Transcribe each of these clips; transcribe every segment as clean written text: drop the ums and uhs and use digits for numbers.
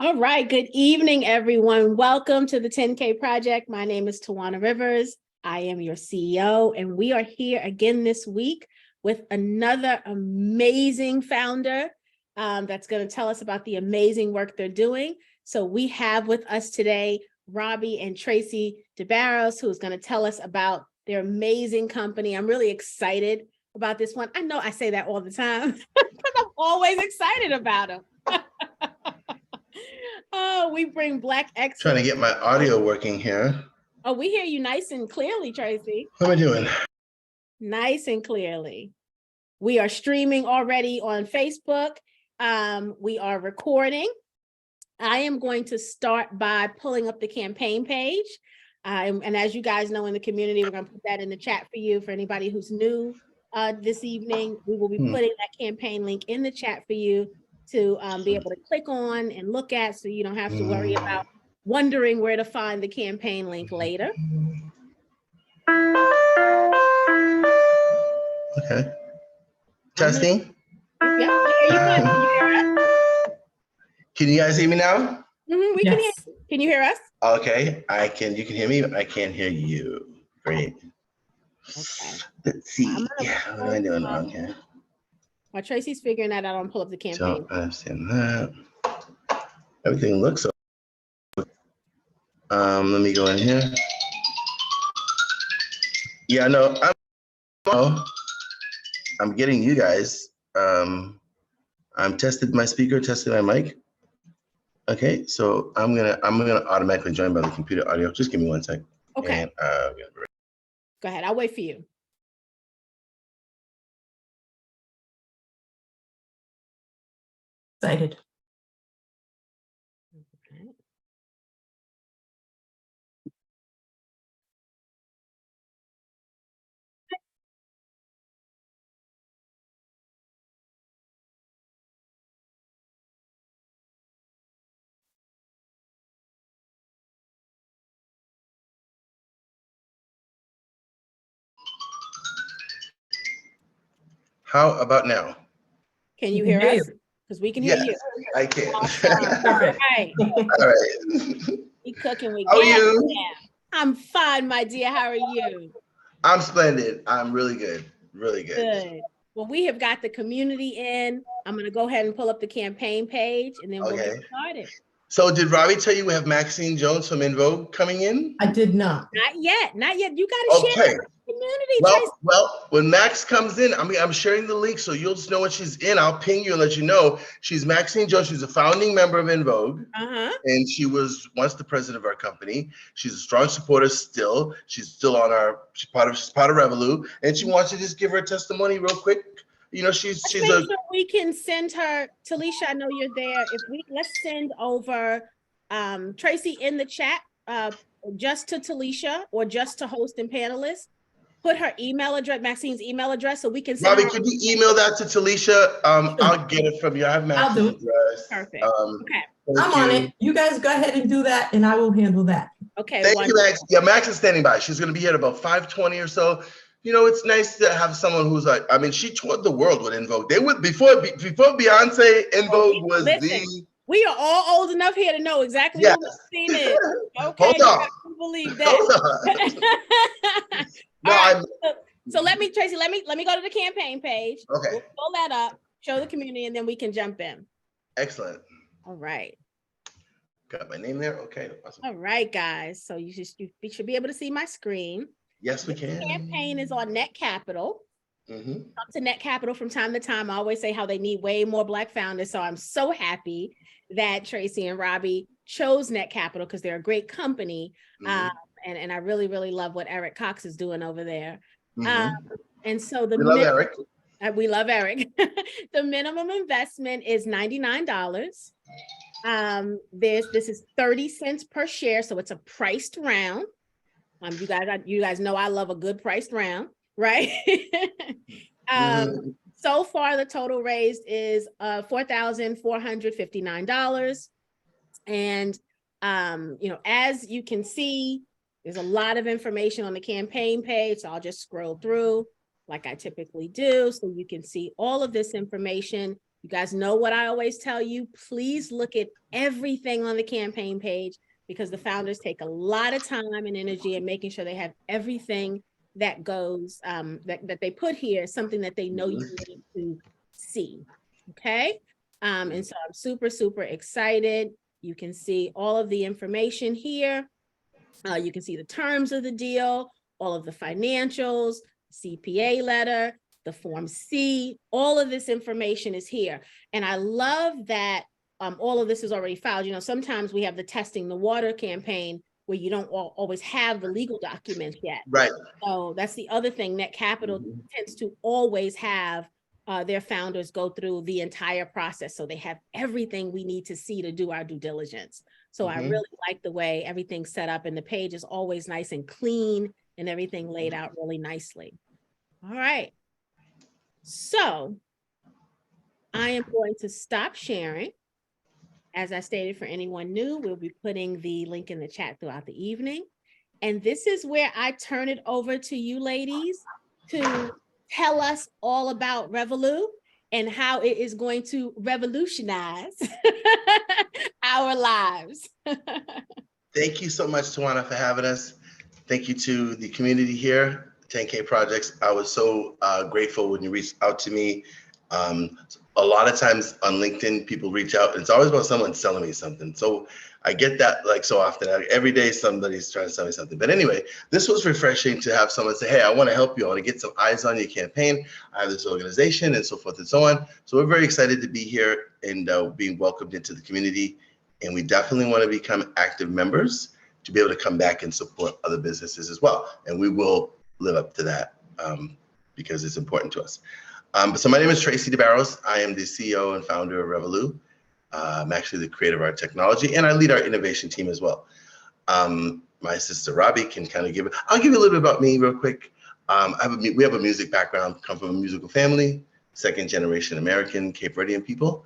All right. Good evening, everyone. Welcome to the 10K Project. My name is Tawana Rivers. I am your CEO, and we are here again this week with another amazing founder that's going to tell us about the amazing work they're doing. So we have with us today Robbie and Tracy DeBarros, who's going to tell us about their amazing company. I'm really excited about this one. I know I say that all the time, but I'm always excited about them. Oh, we bring Black excellence. Trying to get my audio working here. Oh, we hear you nice and clearly, Tracy. What am I doing? Nice and clearly. We are streaming already on Facebook. We are recording. I am going to start by pulling up the campaign page. And as you guys know in the community, we're going to put that in the chat for you. For anybody who's new this evening, we will be putting that campaign link in the chat for you to be able to click on and look at, so you don't have to worry about wondering where to find the campaign link later. Okay. Testing. Yeah, you can. Can you hear us? Can you guys hear me now? We can hear you. Can you hear us? Okay, I can. You can hear me, but I can't hear you. Great. Okay. Let's see. What am I doing wrong here? While Tracy's figuring that out, I'll pull up the campaign. Don't understand that. Everything looks okay. Let me go in here. Yeah, no, I'm getting you guys. I'm tested my speaker, tested my mic. Okay, so I'm gonna automatically join by the computer audio. Just give me 1 sec. Okay. And, go ahead. I'll wait for you. Excited. Okay. how about now? Can you hear us? Because we can hear you. I can. Awesome. All right. All right. We cooking with How are gas you? now. I'm fine, my dear. How are you? I'm splendid. I'm really good. Really good. Good. Well, we have got the community in. I'm going to go ahead and pull up the campaign page, and then we'll get started. So did Robbie tell you we have Maxine Jones from In Vogue coming in? I did not. Not yet. Not yet. You got to share with the community, Tracy. Well, when Max comes in, I'm sharing the link so you'll just know when she's in. I'll ping you and let you know. She's Maxine Jones. She's a founding member of In Vogue. And she was once the president of our company. She's a strong supporter still. She's still on she's part of Revohloo. And she wants to just give her a testimony real quick. You know, she's sure we can send her. Talisha, I know you're there. Let's send over Tracy in the chat just to Talisha or just to host and panelists. Put her email address, Maxine's email address, so we can send Robbie, could you email that to Talisha? I'll get it from you. I have Maxine's address. Perfect. Okay. I'm on it. You guys go ahead and do that, and I will handle that. Okay. Thank you, Max. Yeah, Max is standing by. She's going to be here at about 5:20 or so. You know, it's nice to have someone who's like, I mean, she toured the world with In Vogue. They would before Beyonce, In Vogue was We are all old enough here to know exactly what Maxine is. Okay, hold on. You believe that. No, right. So Tracy, let me go to the campaign page. Okay. We'll pull that up, show the community, and then we can jump in. Excellent. All right. Got my name there. Okay. Awesome. All right, guys. So you should be able to see my screen. Yes, we can. The campaign is on Net Capital. Come to Net Capital from time to time. I always say how they need way more Black founders. So I'm so happy that Tracy and Robbie chose Net Capital because they're a great company. And I really, really love what Eric Cox is doing over there. And so we love Eric. We love Eric. The minimum investment is $99. This is 30 cents per share. So it's a priced round. You guys know I love a good priced round, right? So far, the total raised is $4,459. And as you can see, there's a lot of information on the campaign page. So I'll just scroll through like I typically do, so you can see all of this information. You guys know what I always tell you. Please look at everything on the campaign page, because the founders take a lot of time and energy in making sure they have everything that goes, that they put here, something that they know you need to see. Okay. And so I'm super, super excited. You can see all of the information here. You can see the terms of the deal, all of the financials, CPA letter, the Form C, all of this information is here. And I love that all of this is already filed. You know, sometimes we have the testing the water campaign where you don't always have the legal documents yet. Right. So that's the other thing. Net Capital tends to always have their founders go through the entire process. So they have everything we need to see to do our due diligence. So I really like the way everything's set up, and the page is always nice and clean and everything laid out really nicely. All right. So I am going to stop sharing. As I stated, for anyone new, we'll be putting the link in the chat throughout the evening. And this is where I turn it over to you ladies to tell us all about Revohloo and how it is going to revolutionize our lives. Thank you so much, Tawana, for having us. Thank you to the community here, 10K Projects. I was so grateful when you reached out to me. A lot of times on LinkedIn, people reach out, and it's always about someone selling me something. So I get that like so often. Every day somebody's trying to sell me something. But anyway, this was refreshing to have someone say, hey, I want to help you. I want to get some eyes on your campaign. I have this organization and so forth and so on. So we're very excited to be here and being welcomed into the community. And we definitely want to become active members to be able to come back and support other businesses as well. And we will live up to that because it's important to us. So my name is Tracy DeBarros. I am the CEO and founder of Revohloo. I'm actually the creator of our technology, and I lead our innovation team as well. My sister Robbie can kind of I'll give you a little bit about me real quick. We have a music background, come from a musical family, second generation American, Cape Verdean people,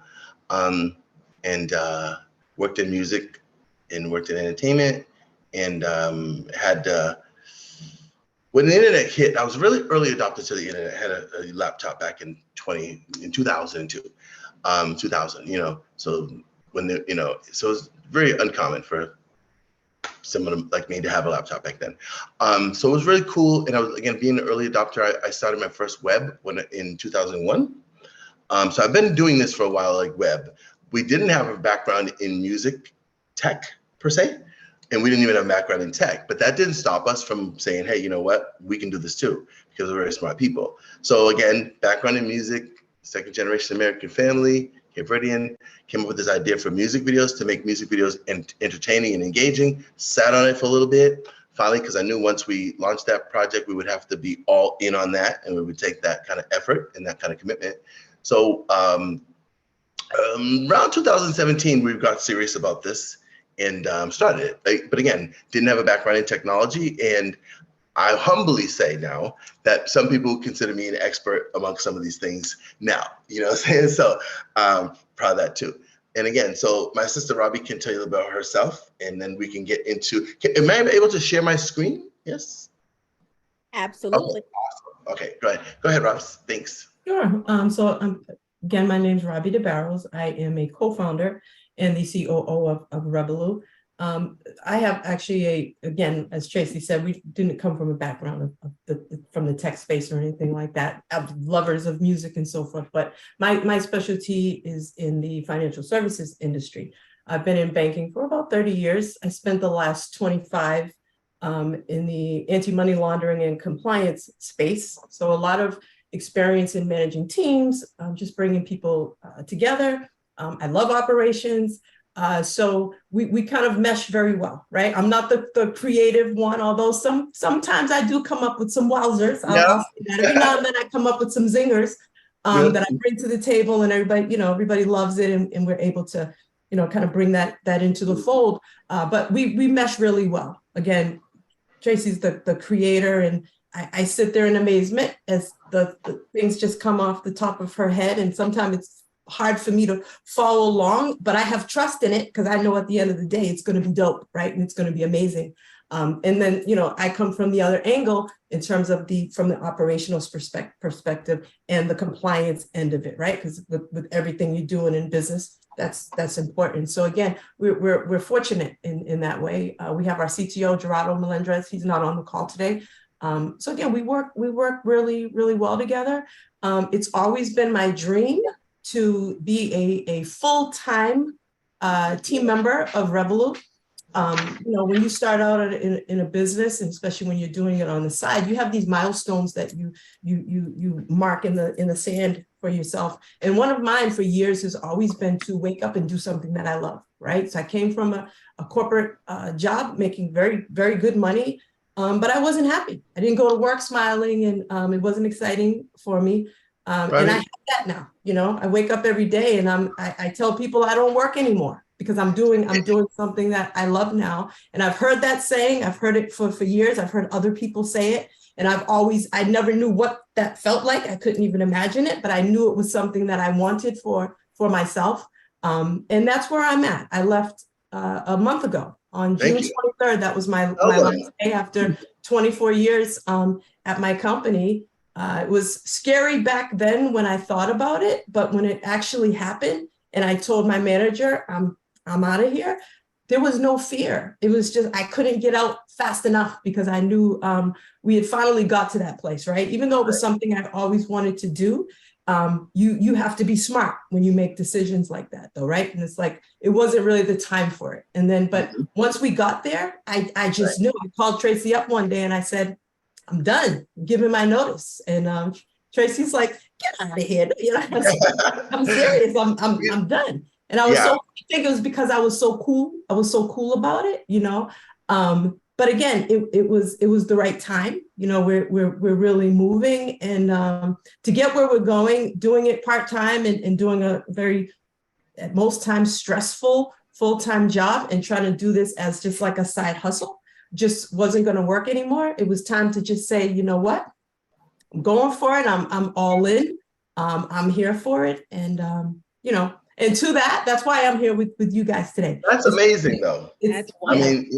and worked in music and worked in entertainment, and when the internet hit, I was a really early adopter to the internet. I had a laptop back in 2002, 2000, so so it's very uncommon for someone like me to have a laptop back then. So it was really cool. And I was, again, being an early adopter, I started my first web in 2001. So I've been doing this for a while, like web. We didn't have a background in music tech per se. And we didn't even have a background in tech, but that didn't stop us from saying, hey, you know what, we can do this too, because we're very smart people. So again, background in music, second generation American family, Cape Verdean, came up with this idea for music videos, to make music videos entertaining and engaging, sat on it for a little bit, finally, because I knew once we launched that project, we would have to be all in on that, and we would take that kind of effort and that kind of commitment. So around 2017, we got serious about this and started it. But again, didn't have a background in technology. And I humbly say now that some people consider me an expert among some of these things now, you know what I'm saying? So proud of that too. And again, so my sister Robbie can tell you about herself, and then we can get into, am I able to share my screen? Yes? Absolutely. Okay, awesome. Okay, go ahead, Ross, thanks. Sure. Again, my name is Robbie DeBarros. I am a co-founder and the COO of Revohloo. I have actually again, as Tracy said, we didn't come from a background from the tech space or anything like that, lovers of music and so forth, but my specialty is in the financial services industry. I've been in banking for about 30 years. I spent the last 25 in the anti-money laundering and compliance space. So a lot of experience in managing teams, just bringing people together. I love operations. So we kind of mesh very well, right? I'm not the creative one, although sometimes I do come up with some wowzers. I'll say that. Every now and then I come up with some zingers that I bring to the table, and everybody loves it, and we're able to, kind of bring that into the fold. But we mesh really well. Again, Tracy's the creator, and I sit there in amazement as the things just come off the top of her head, and sometimes it's hard for me to follow along, but I have trust in it because I know at the end of the day it's going to be dope, right? And it's going to be amazing. And then, I come from the other angle in terms of from the operational perspective and the compliance end of it, right? Because with everything you're doing in business, that's important. So again, we're fortunate in that way. We have our CTO, Gerardo Melendrez. He's not on the call today. So again, we work really, really well together. It's always been my dream to be a full-time team member of Revohloo. When you start out in a business, and especially when you're doing it on the side, you have these milestones that you mark in the sand for yourself. And one of mine for years has always been to wake up and do something that I love, right? So I came from a corporate job making very, very good money, but I wasn't happy. I didn't go to work smiling, and it wasn't exciting for me. Right. And I have that now. I wake up every day and I tell people I don't work anymore because I'm doing something that I love now. And I've heard that saying, I've heard it for years. I've heard other people say it. And I never knew what that felt like. I couldn't even imagine it, but I knew it was something that I wanted for myself. And that's where I'm at. I left a month ago on June 23rd. That was my last day after 24 years at my company. It was scary back then when I thought about it, but when it actually happened and I told my manager, I'm out of here, there was no fear. It was just, I couldn't get out fast enough because I knew we had finally got to that place, right? Even though it was something I always wanted to do, you have to be smart when you make decisions like that though, right? And it's like, it wasn't really the time for it. And then, but once we got there, I just knew. I called Tracy up one day and I said, I'm done, give him my notice. And Tracy's like, get out of here. I'm serious, I'm done. And I was I think it was because I was so cool. I was so cool about it, But again, it was the right time. We're really moving, and to get where we're going, doing it part-time and doing a very, at most times, stressful full-time job and trying to do this as just like a side hustle just wasn't going to work anymore. It was time to just say, you know what, I'm going for it. I'm all in. I'm here for it. And, and to that's why I'm here with you guys today. That's amazing though. I mean,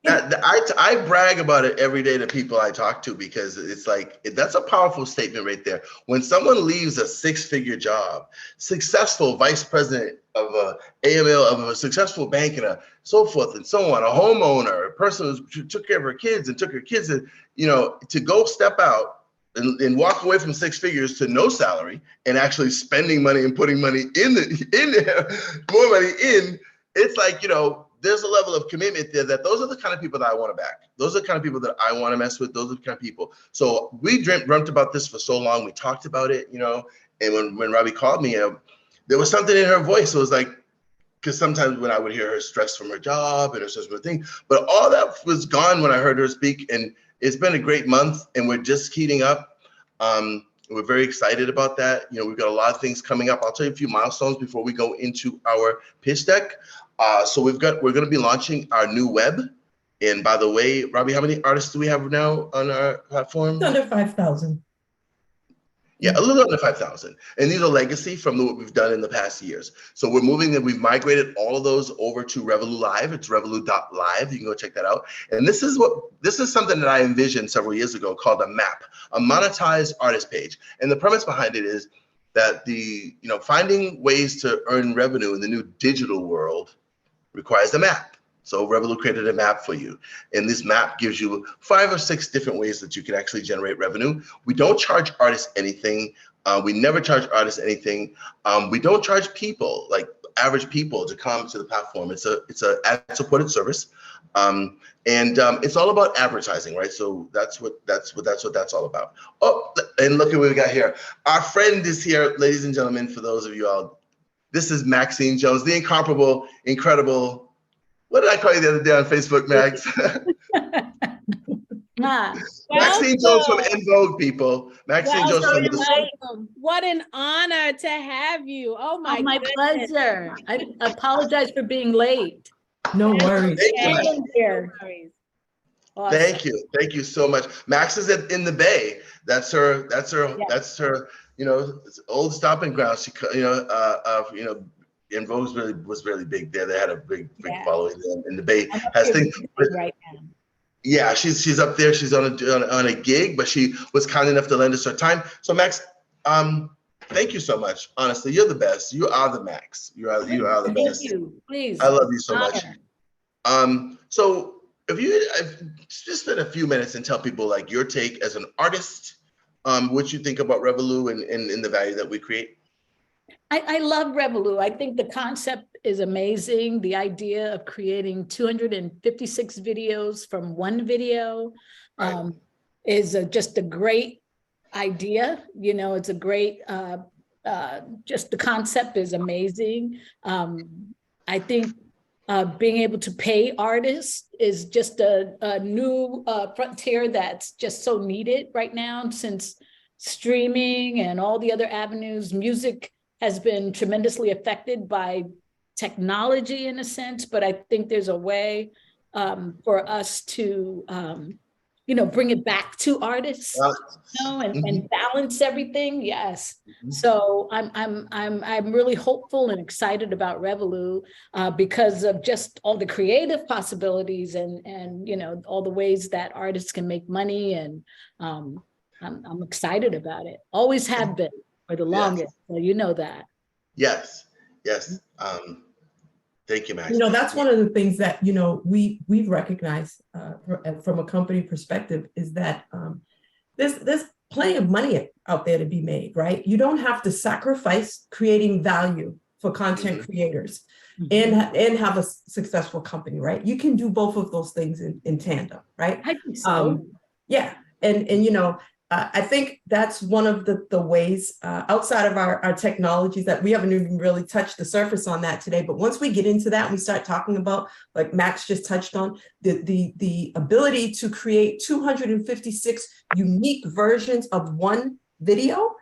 I brag about it every day to people I talk to, because it's like, that's a powerful statement right there. When someone leaves a 6-figure job, successful vice president of a AML, of a successful bank, and so forth and so on, a homeowner, a person who took care of her kids and took her kids, and, to go step out and walk away from 6 figures to no salary and actually spending money and putting money in there, more money in, it's like, there's a level of commitment there that those are the kind of people that I want to back. Those are the kind of people that I want to mess with. Those are the kind of people. So we dreamt about this for so long. We talked about it, and when Robbie called me, there was something in her voice. It was like, because sometimes when I would hear her stress from her job and her stress from her thing, but all that was gone when I heard her speak. And it's been a great month, and we're just heating up. We're very excited about that. We've got a lot of things coming up. I'll tell you a few milestones before we go into our pitch deck. So we're going to be launching our new web. And by the way, Robbie, how many artists do we have now on our platform? It's under 5,000. Yeah, a little under 5,000. And these are legacy from what we've done in the past years. So we're moving them. We've migrated all of those over to Revohloo Live. It's revohloo.live. You can go check that out. And this is something that I envisioned several years ago called a MAP, a monetized artist page. And the premise behind it is that finding ways to earn revenue in the new digital world requires a map. So Revohloo created a map for you. And this map gives you 5 or 6 different ways that you can actually generate revenue. We don't charge artists anything. We never charge artists anything. We don't charge people, like average people, to come to the platform. It's a ad-supported service. And it's all about advertising, right? So that's what that's all about. Oh, and look at what we got here. Our friend is here, ladies and gentlemen, for those of you all. This is Maxine Jones, the incomparable, incredible. What did I call you the other day on Facebook, Max? Maxine Jones from En Vogue, people. Maxine Jones from What an honor to have you. Oh my pleasure. I apologize for being late. No worries. Awesome. Thank you so much. Max is in the Bay. That's her. Old stomping ground. She, En Vogue was really big there. They had a big following there. And the Bay has things right now. Yeah, she's up there. She's on a gig, but she was kind enough to lend us her time. So Max, thank you so much. Honestly, you're the best. You are the Max. You are the Thank best. you. Please. I love you so much. Honor. So if you just spend a few minutes and tell people like your take as an artist, what you think about Revohloo and the value that we create. I love Revohloo. I think the concept is amazing. The idea of creating 256 videos from one video is just a great idea. You know, it's a great, just the concept is amazing. I think being able to pay artists is just a new frontier that's just so needed right now, since streaming and all the other avenues. Music has been tremendously affected by technology in a sense, but I think there's a way for us to, bring it back to artists, and balance everything. Yes. So I'm really hopeful and excited about Revohloo because of just all the creative possibilities and all the ways that artists can make money, and I'm excited about it. Always have been for the longest. So you know that. Yes. Thank you, Max. That's one of the things that, we've recognized from a company perspective is that there's plenty of money out there to be made, right? You don't have to sacrifice creating value for content creators and have a successful company, right? You can do both of those things in tandem, right? I think so. Yeah. And I think that's one of the ways outside of our technologies that we haven't even really touched the surface on that today. But once we get into that, we start talking about, like Max just touched on, the ability to create 256 unique versions of one video.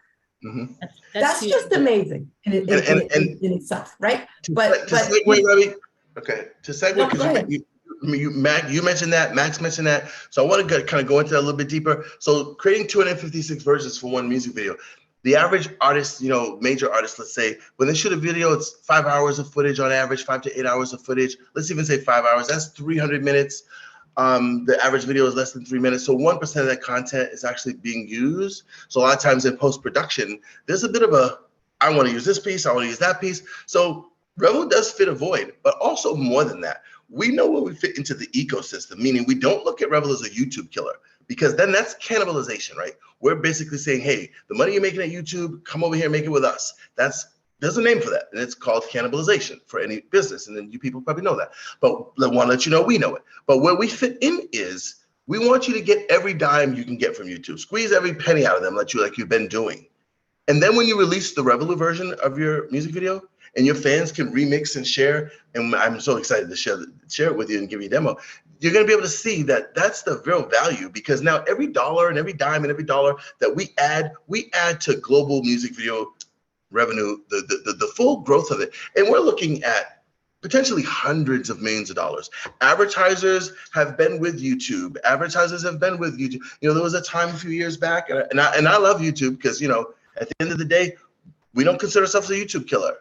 That's just amazing in itself, right? To segue, Ravi. Okay, to segue, because you mentioned that, Max mentioned that. So I want to kind of go into that a little bit deeper. So creating 256 versions for one music video. The average artist, major artist, let's say, when they shoot a video, it's 5 hours of footage on average, 5 to 8 hours of footage. Let's even say 5 hours. That's 300 minutes. The average video is less than 3 minutes. So 1% of that content is actually being used. So a lot of times in post-production, there's a bit of I want to use this piece, I want to use that piece. So Revohloo does fit a void, but also more than that. We know where we fit into the ecosystem, meaning we don't look at Revohloo as a YouTube killer, because then that's cannibalization, right? We're basically saying, hey, the money you're making at YouTube, come over here and make it with us. There's a name for that, and it's called cannibalization for any business, and then you people probably know that. But I want to let you know we know it. But where we fit in is we want you to get every dime you can get from YouTube. Squeeze every penny out of them, like you've been doing. And then when you release the Revohloo version of your music video, and your fans can remix and share, and I'm so excited to share it with you and give you a demo, you're going to be able to see that that's the real value, because now every dollar and every dime and every dollar that we add to global music video revenue, the full growth of it. And we're looking at potentially hundreds of millions of dollars. Advertisers have been with YouTube. There was a time a few years back, and I love YouTube because, at the end of the day, we don't consider ourselves a YouTube killer.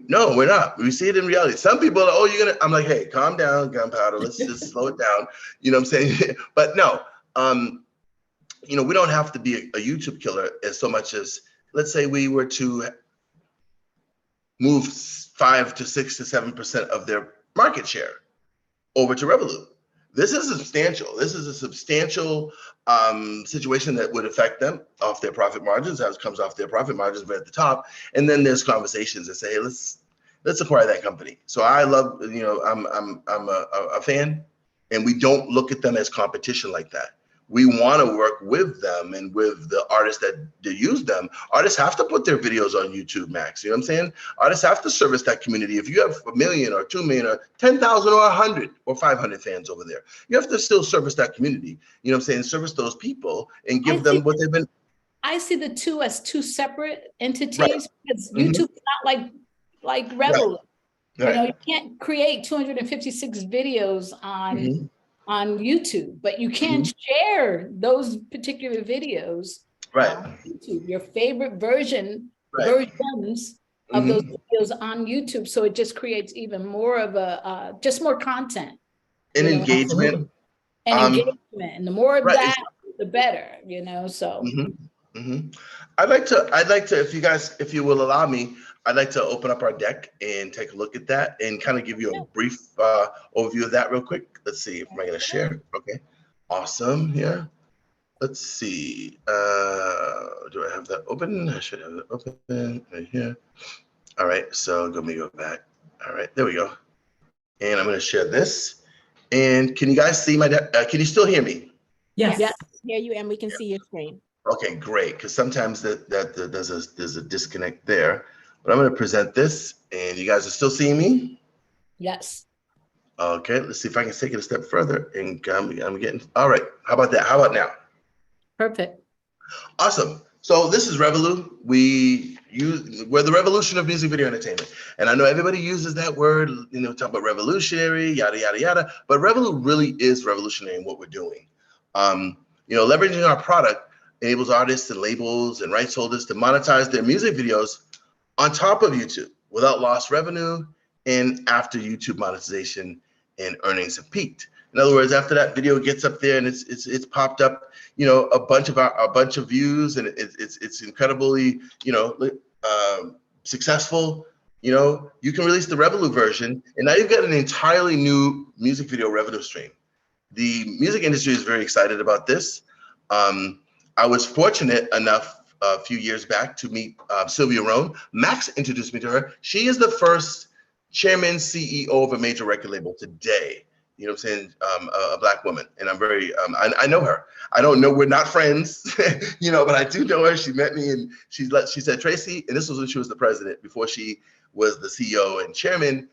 No, we're not. We see it in reality. Some people are, I'm like, hey, calm down, gunpowder. Let's just slow it down. You know what I'm saying? But no, we don't have to be a YouTube killer as so much as, let's say we were to move 5 to 6 to 7% of their market share over to Revohloo. This is substantial. This is a substantial situation that would affect them off their profit margins. As comes off their profit margins, but at the top. And then there's conversations that say, hey, let's acquire that company. So I love, I'm a fan, and we don't look at them as competition like that. We want to work with them and with the artists that use them. Artists have to put their videos on YouTube, Max. You know what I'm saying? Artists have to service that community. If you have 1 million or 2 million or 10,000 or 100 or 500 fans over there, you have to still service that community. You know what I'm saying? Service those people and give them what they've been. I see the two as two separate entities, because YouTube is not like Revohloo. Right. You can't create 256 videos on YouTube, but you can share those particular videos on YouTube, your favorite versions of those videos on YouTube. So it just creates even more of just more content. And engagement. And engagement. And the more of right, that, the better, you know, so. I'd like to, if you will allow me, I'd like to open up our deck and take a look at that and kind of give you a brief overview of that real quick. Let's see if I'm going to share. Okay, awesome. Yeah. Let's see. Do I have that open? I should have it open right here. All right. So let me go back. All right. There we go. And I'm going to share this. And can you guys see my deck? Can you still hear me? Yes. Yes, hear you, and we can see your screen. Okay, great. Because sometimes there's a disconnect there. But I'm going to present this, and you guys are still seeing me? Yes. Okay, let's see if I can take it a step further. And I'm getting, all right. How about that? How about now? Perfect. Awesome. So this is Revohloo. We're the revolution of music video entertainment. And I know everybody uses that word, talk about revolutionary, yada, yada, yada. But Revohloo really is revolutionary in what we're doing. Leveraging our product enables artists and labels and rights holders to monetize their music videos on top of YouTube without lost revenue and after YouTube monetization and earnings have peaked. In other words, after that video gets up there and it's popped up, a bunch of views, and it's incredibly, successful. You can release the Revohloo version, and now you've got an entirely new music video revenue stream. The music industry is very excited about this. I was fortunate enough a few years back to meet Sylvia Rohn. Max introduced me to her. She is the first chairman, CEO of a major record label today. You know what I'm saying? A Black woman. And I'm very, I know her. I don't know, we're not friends, but I do know her. She met me and she said, Tracy, and this was when she was the president, before she was the CEO and chairman,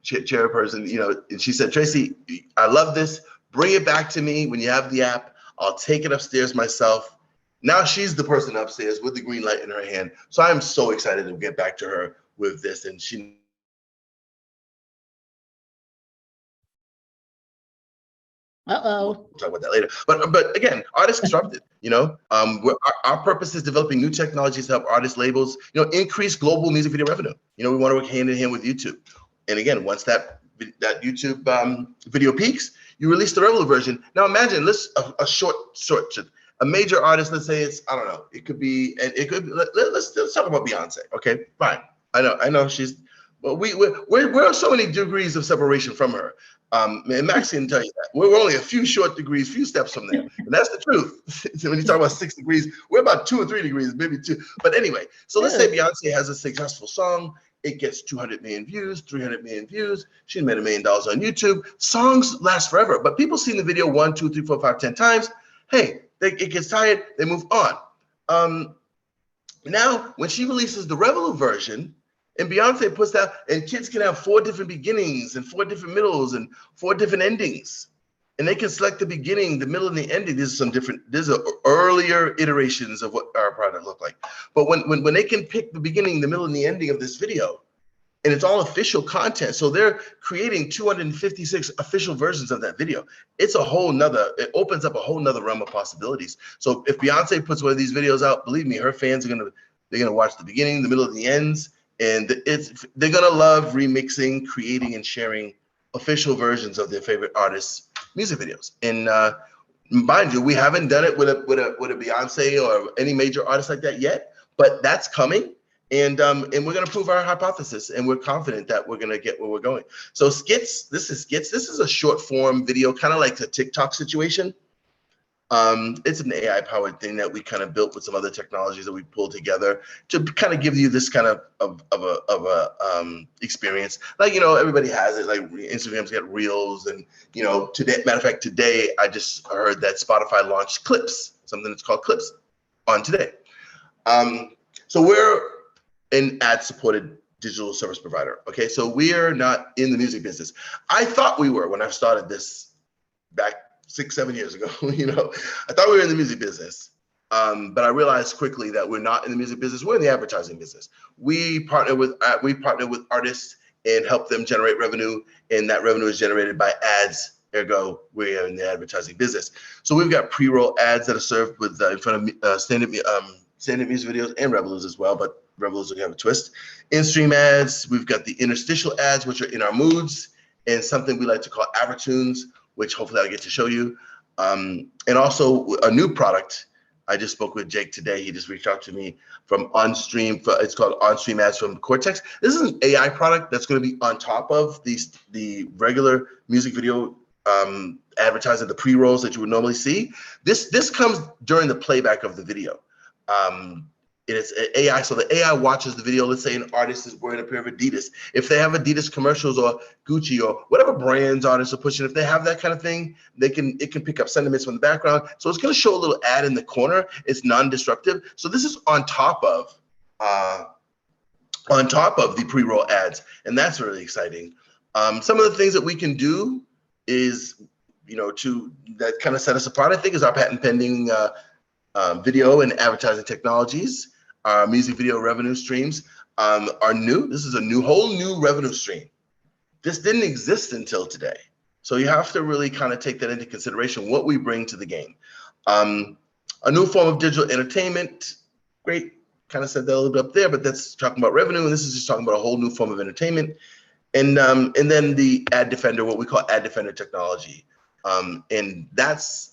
chairperson, and she said, Tracy, I love this. Bring it back to me when you have the app. I'll take it upstairs myself. Now she's the person upstairs with the green light in her hand. So I'm so excited to get back to her with this. And she Uh-oh. We'll talk about that later. But again, artists disrupted. Our purpose is developing new technologies to help artists, labels, increase global music video revenue. We want to work hand in hand with YouTube. And again, once that YouTube video peaks, you release the Revohloo version. Now imagine a short. A major artist, let's say it's, I don't know, let's talk about Beyonce. Okay, fine. I know she's, well, we're so many degrees of separation from her. And Max can tell you that. We're only a few steps from there. And that's the truth. So when you talk about 6 degrees, we're about 2 or 3 degrees, maybe 2. But anyway, so let's say Beyonce has a successful song. It gets 200 million views, 300 million views. She's made $1 million on YouTube. Songs last forever, but people see the video 1, 2, 3, 4, 5, 10 times. Hey, it gets tired, they move on. Now, when she releases the Revohloo version, and Beyonce puts that, and kids can have 4 different beginnings and 4 different middles and 4 different endings. And they can select the beginning, the middle, and the ending. These are earlier iterations of what our product looked like. But when they can pick the beginning, the middle, and the ending of this video, and it's all official content. So they're creating 256 official versions of that video. It opens up a whole nother realm of possibilities. So if Beyonce puts one of these videos out, believe me, her fans they're gonna watch the beginning, the middle, and the ends. And they're gonna love remixing, creating, and sharing official versions of their favorite artists' music videos. And mind you, we haven't done it with a Beyonce or any major artist like that yet, but that's coming. And we're gonna prove our hypothesis, and we're confident that we're gonna get where we're going. So skits. This is a short form video, kind of like a TikTok situation. It's an AI powered thing that we kind of built with some other technologies that we pulled together to kind of give you this kind of experience. Like, everybody has it, like Instagram's got reels, and today, matter of fact, today I just heard that Spotify launched Clips, something that's called Clips on today. So we're an ad supported digital service provider. Okay, so we are not in the music business. I thought we were when I started this back 6-7 years ago. I thought we were in the music business, but I realized quickly that we're not in the music business. We're in the advertising business. We partner with artists and help them generate revenue, and that revenue is generated by ads. Ergo, we are in the advertising business. So we've got pre-roll ads that are served with in front of standard music videos and Revoloo's as well, but Revoloo's will have a twist. In-stream ads. We've got the interstitial ads, which are in our moods, and something we like to call Avertunes, which hopefully I'll get to show you. And also a new product. I just spoke with Jake today. He just reached out to me from OnStream. It's called OnStream Ads from Cortex. This is an AI product that's going to be on top of the regular music video advertising, the pre-rolls that you would normally see. This comes during the playback of the video. It's AI, so the AI watches the video. Let's say an artist is wearing a pair of Adidas. If they have Adidas commercials or Gucci or whatever brands artists are pushing, if they have that kind of thing, it can pick up sentiments from the background. So it's going to show a little ad in the corner. It's non-disruptive. So this is on top of the pre-roll ads, and that's really exciting. Some of the things that we can do is, that kind of set us apart, I think, is our patent pending video and advertising technologies. Our music video revenue streams are new. This is a whole new revenue stream. This didn't exist until today. So you have to really kind of take that into consideration, what we bring to the game. A new form of digital entertainment, great, kind of said that a little bit up there, but that's talking about revenue, and this is just talking about a whole new form of entertainment. And then the ad defender, what we call ad defender technology. And that's,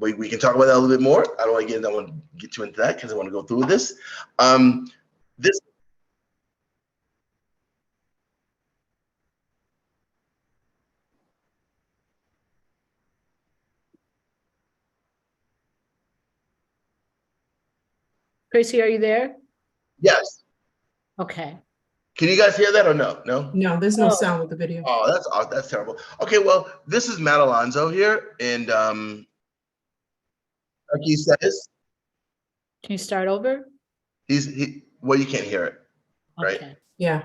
we can talk about that a little bit more. I don't want to get too into that because I want to go through this. Tracy, are you there? Yes. Okay. Can you guys hear that or no? No? No, there's no sound with the video. Oh, that's terrible. Okay, well, this is Matt Alonso here, and like he says, can you start over? Well, you can't hear it, right? Okay. Yeah.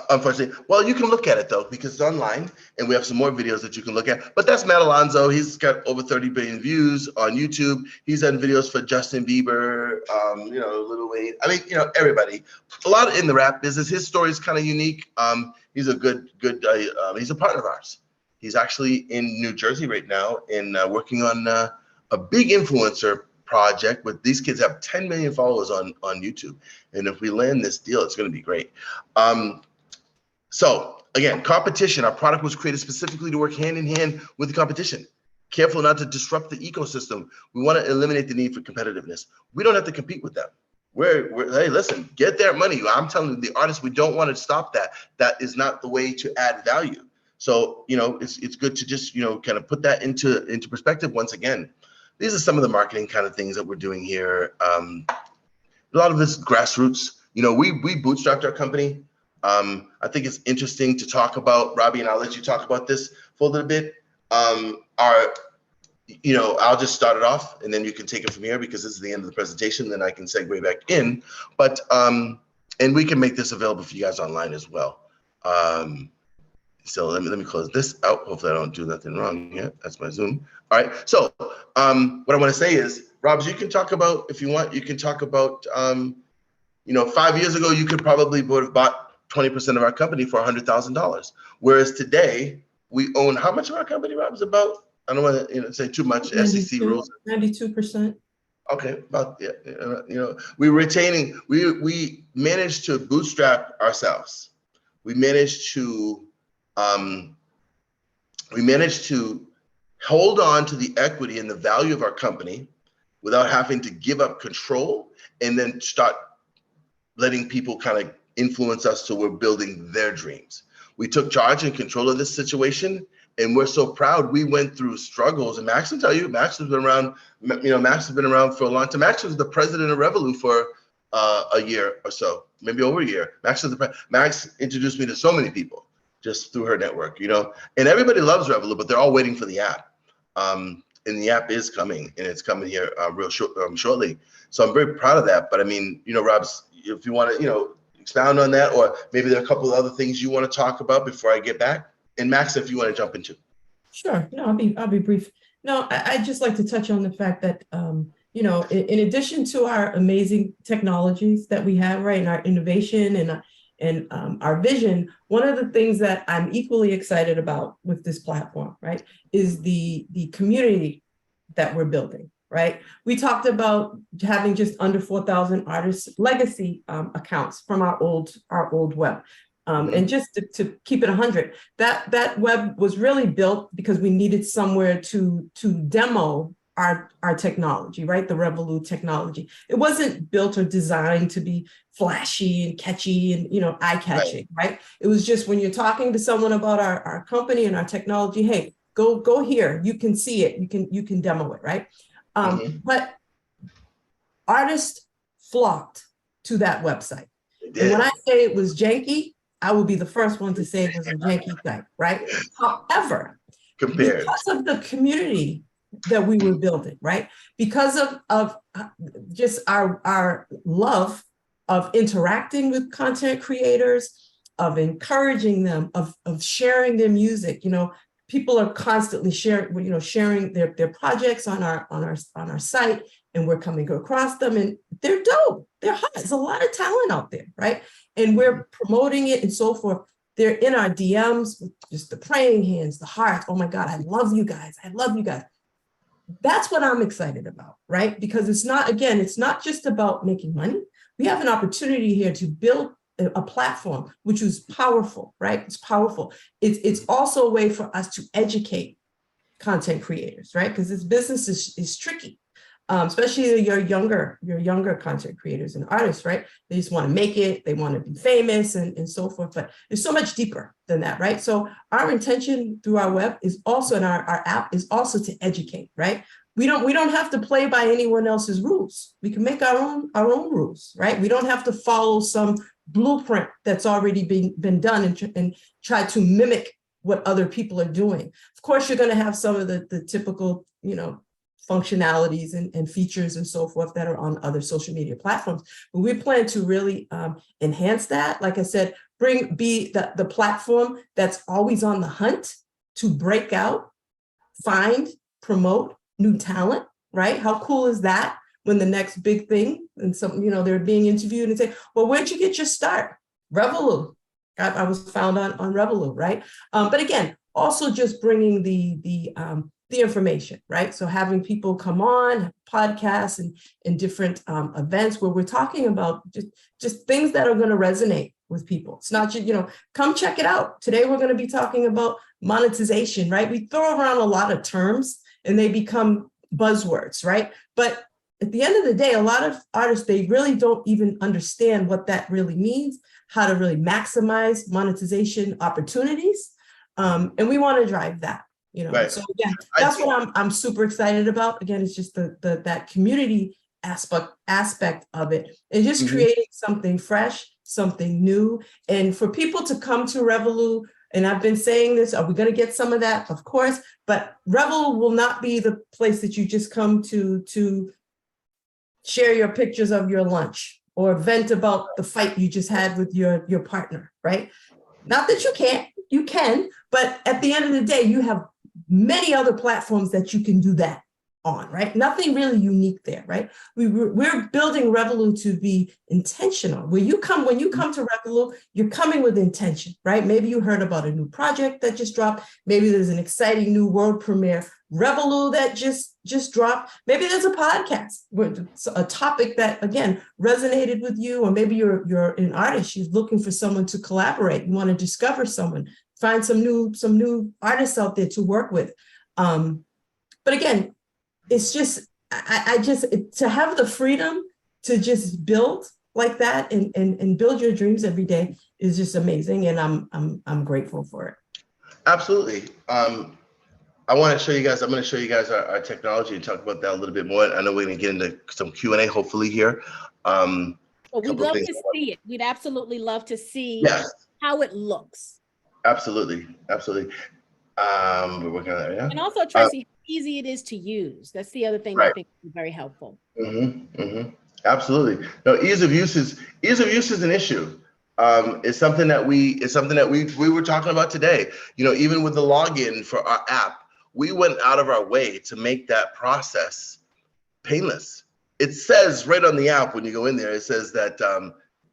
Unfortunately, well, you can look at it though, because it's online, and we have some more videos that you can look at. But that's Matt Alonso. He's got over 30 billion views on YouTube. He's done videos for Justin Bieber, Lil Wayne. I mean, everybody. A lot in the rap business. His story is kind of unique. He's a good. He's a partner of ours. He's actually in New Jersey right now and working on a big influencer project with these kids have 10 million followers on YouTube. And if we land this deal, it's going to be great. So again, competition, our product was created specifically to work hand in hand with the competition. Careful not to disrupt the ecosystem. We want to eliminate the need for competitiveness. We don't have to compete with them. Hey, listen, get their money. I'm telling you, the artists, we don't want to stop that. That is not the way to add value. So, it's good to just, kind of put that into perspective once again. These are some of the marketing kind of things that we're doing here. A lot of this grassroots. We bootstrapped our company. I think it's interesting to talk about, Robbie, and I'll let you talk about this for a little bit. I'll just start it off and then you can take it from here because this is the end of the presentation. Then I can segue back in. But, and we can make this available for you guys online as well. So let me close this out. Hopefully I don't do nothing wrong here. That's my Zoom. All right. So what I want to say is, Robs, you can talk about, if you want, you can talk about, 5 years ago, you could probably would have bought 20% of our company for $100,000. Whereas today, we own how much of our company, Robs? About, I don't want to say too much, 92, SEC rules. 92%. Okay, about, yeah, we managed to bootstrap ourselves. We managed to hold on to the equity and the value of our company without having to give up control and then start letting people kind of influence us so we're building their dreams. We took charge and control of this situation, and we're so proud. We went through struggles, and Max can tell you, Max has been around, Max has been around for a long time. Max was the president of Revohloo for a year or so, maybe over a year. Max introduced me to so many people just through her network, and everybody loves Revohloo, but they're all waiting for the app. And the app is coming, and it's coming here shortly. So I'm very proud of that. But I mean, Robs, if you want to, expound on that, or maybe there are a couple of other things you want to talk about before I get back. And Max, if you want to jump into. Sure. No, I'll be brief. No, I'd just like to touch on the fact that, in addition to our amazing technologies that we have, right, and our innovation and our vision, one of the things that I'm equally excited about with this platform, right, is the community that we're building, right? We talked about having just under 4,000 artists legacy accounts from our old web. And just to keep it 100, that web was really built because we needed somewhere to demo our technology, right? The Revohloo technology. It wasn't built or designed to be flashy and catchy and, you know, eye-catching, right? It was just when you're talking to someone about our company and our technology, hey, go here, you can see it, you can demo it, right? But artists flocked to that website. And when I say it was janky, I will be the first one to say it was a janky site, right? However, because of the community that we were building, right? Because of just our love of interacting with content creators, of encouraging them, of sharing their music, you know, people are constantly sharing their projects on our site, and we're coming across them, and they're dope. They're hot. There's a lot of talent out there, right? And we're promoting it and so forth. They're in our DMs with just the praying hands, the hearts. Oh my God, I love you guys. I love you guys. That's what I'm excited about, right? Because it's not just about making money. We have an opportunity here to build a platform which is powerful, right? It's powerful. It's also a way for us to educate content creators, right? Because this business is tricky. Especially your younger content creators and artists, right? They just want to make it, they want to be famous and so forth, but it's so much deeper than that, right? So our intention through our web is also, and our app is also to educate, right? We don't have to play by anyone else's rules. We can make our own rules, right? We don't have to follow some blueprint that's already been done and try to mimic what other people are doing. Of course, you're going to have some of the typical, you know, functionalities and features and so forth that are on other social media platforms. But we plan to really enhance that. Like I said, be the platform that's always on the hunt to break out, find, promote new talent, right? How cool is that when the next big thing and some, you know, they're being interviewed and say, well, where'd you get your start? Revohloo. I was found on Revohloo, right? But again, also just bringing the information, right? So having people come on podcasts and different events where we're talking about just things that are going to resonate with people. It's not just, you know, come check it out. Today, we're going to be talking about monetization, right? We throw around a lot of terms and they become buzzwords, right? But at the end of the day, a lot of artists, they really don't even understand what that really means, how to really maximize monetization opportunities. And we want to drive that. You know, right. So again, that's what I'm super excited about. Again, it's just that community aspect of it, and just creating something fresh, something new, and for people to come to Revohloo. And I've been saying this: are we going to get some of that? Of course, but Revohloo will not be the place that you just come to share your pictures of your lunch or vent about the fight you just had with your partner, right? Not that you can, but at the end of the day, you have many other platforms that you can do that on, right? Nothing really unique there, right? We're building Revohloo to be intentional. When you come to Revohloo, you're coming with intention, right? Maybe you heard about a new project that just dropped. Maybe there's an exciting new world premiere Revohloo that just dropped. Maybe there's a podcast, a topic that again resonated with you, or maybe you're an artist. You're looking for someone to collaborate. You want to discover someone. Find some new artists out there to work with. But again, it's just, to have the freedom to just build like that and build your dreams every day is just amazing. And I'm grateful for it. Absolutely. I want to show you guys, I'm going to show you guys our technology and talk about that a little bit more. I know we're going to get into some Q&A hopefully here. Well, we'd love to see it. We'd absolutely love to see how it looks. Absolutely. We're working on that, yeah. And also, Tracy, how easy it is to use. That's the other thing I think is very helpful. Absolutely. No, ease of use is an issue. It's something that we were talking about today. You know, even with the login for our app, we went out of our way to make that process painless. It says right on the app when you go in there, it says that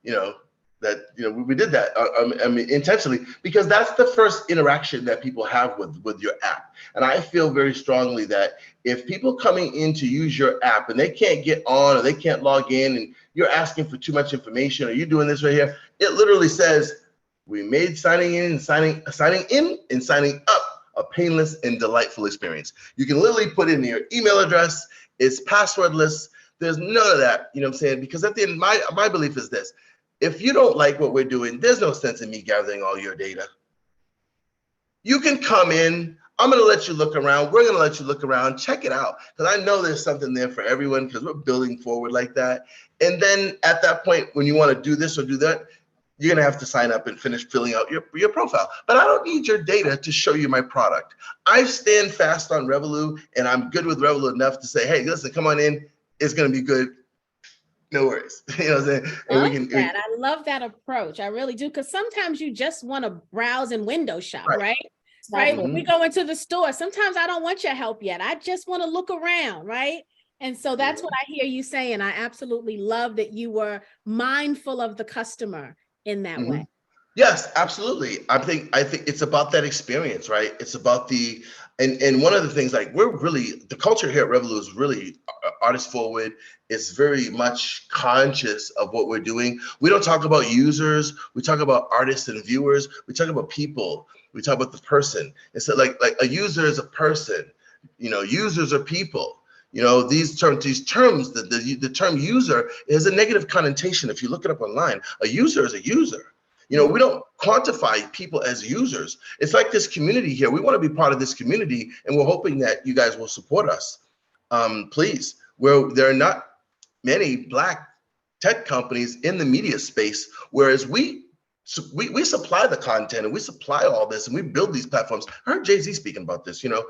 we did that intentionally, because that's the first interaction that people have with your app. And I feel very strongly that if people coming in to use your app and they can't get on or they can't log in and you're asking for too much information or you're doing this right here, it literally says We made signing in and signing up a painless and delightful experience. You can literally put in your email address. It's passwordless. There's none of that, you know what I'm saying? Because at the end, my belief is this: if you don't like what we're doing, there's no sense in me gathering all your data. You can come in. I'm going to let you look around. We're going to let you look around. Check it out, because I know there's something there for everyone, because we're building forward like that. And then at that point, when you want to do this or do that, you're going to have to sign up and finish filling out your profile. But I don't need your data to show you my product. I stand fast on Revohloo, and I'm good with Revohloo enough to say, hey, listen, come on in. It's going to be good. No worries. You know what I'm saying? I love that approach. I really do. Because sometimes you just want to browse and window shop, right? Right. When we go into the store, sometimes I don't want your help yet. I just want to look around, right? And so that's what I hear you saying. I absolutely love that you were mindful of the customer in that way. Yes, absolutely. I think it's about that experience, right? It's about and one of the things, like, the culture here at Revohloo is really artist forward. It's very much conscious of what we're doing. We don't talk about users. We talk about artists and viewers. We talk about people. We talk about the person. It's like a user is a person. You know, users are people. You know, these terms, the term user is a negative connotation. If you look it up online, a user is a user. You know, we don't quantify people as users. It's like this community here. We want to be part of this community, and we're hoping that you guys will support us. Please, there are not many Black tech companies in the media space, whereas we supply the content and we supply all this and we build these platforms. I heard Jay-Z speaking about this, you know.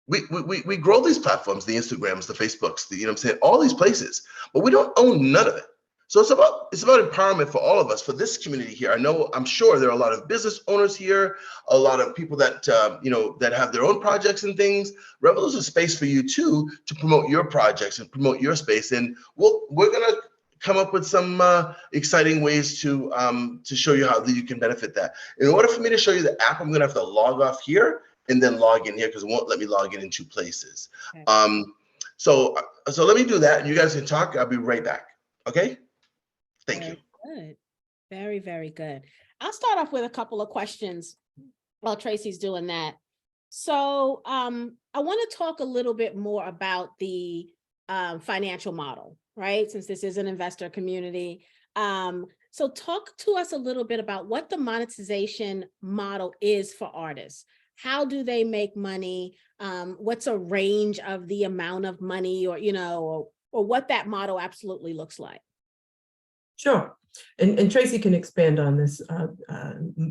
We grow these platforms, the Instagrams, the Facebooks, you know what I'm saying, all these places, but we don't own none of it. So it's about empowerment for all of us, for this community here. I'm sure there are a lot of business owners here, a lot of people that that have their own projects and things. Revohloo is a space for you too, to promote your projects and promote your space. And we're gonna come up with some exciting ways to show you how you can benefit that. In order for me to show you the app, I'm gonna have to log off here and then log in here, because it won't let me log in 2 places. Okay. So let me do that, and you guys can talk. I'll be right back. Okay. Thank you. Good. Very, very good. I'll start off with a couple of questions while Tracy's doing that. So I want to talk a little bit more about the financial model, right? Since this is an investor community. So talk to us a little bit about what the monetization model is for artists. How do they make money? What's a range of the amount of money, or, you know, or what that model absolutely looks like? Sure. And Tracy can expand on this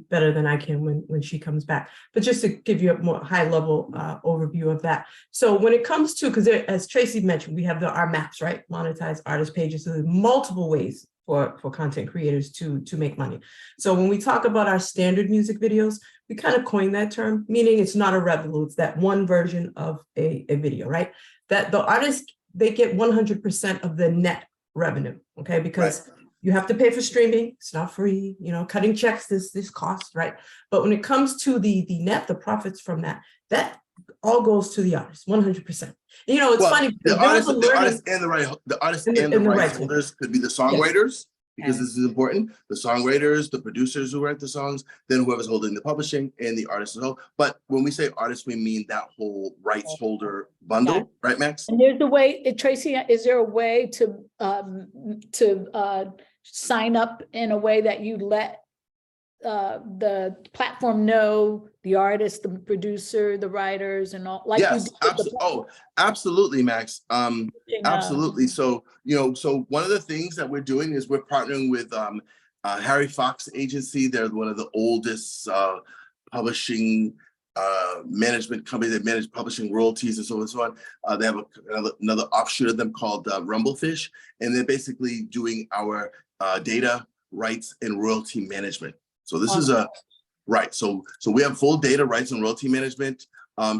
better than I can when she comes back. But just to give you a more high level overview of that. So when it comes to, because as Tracy mentioned, we have our maps, right? Monetize artist pages. So there's multiple ways for content creators to make money. So when we talk about our standard music videos, we kind of coined that term, meaning it's not a Revohloo, it's that one version of a video, right? That the artists, they get 100% of the net revenue, okay? Because you have to pay for streaming. It's not free, you know, cutting checks, this cost, right? But when it comes to the net, the profits from that all goes to the artist, 100%. You know, it's funny. The artist and the rights holders could be the songwriters, because this is important. The songwriters, the producers who write the songs, then whoever's holding the publishing, and the artist as well. But when we say artists, we mean that whole rights holder bundle, right, Max? And there's a way, Tracy, is there a way to sign up in a way that you let the platform know the artist, the producer, the writers, and all? Like, yes, absolutely, Max. Absolutely. So, you know, so one of the things that we're doing is we're partnering with Harry Fox Agency. They're one of the oldest publishing management companies that manage publishing royalties and so on and so on. They have another offshoot of them called Rumblefish, and they're basically doing our data rights and royalty management. So this is right. So we have full data rights and royalty management.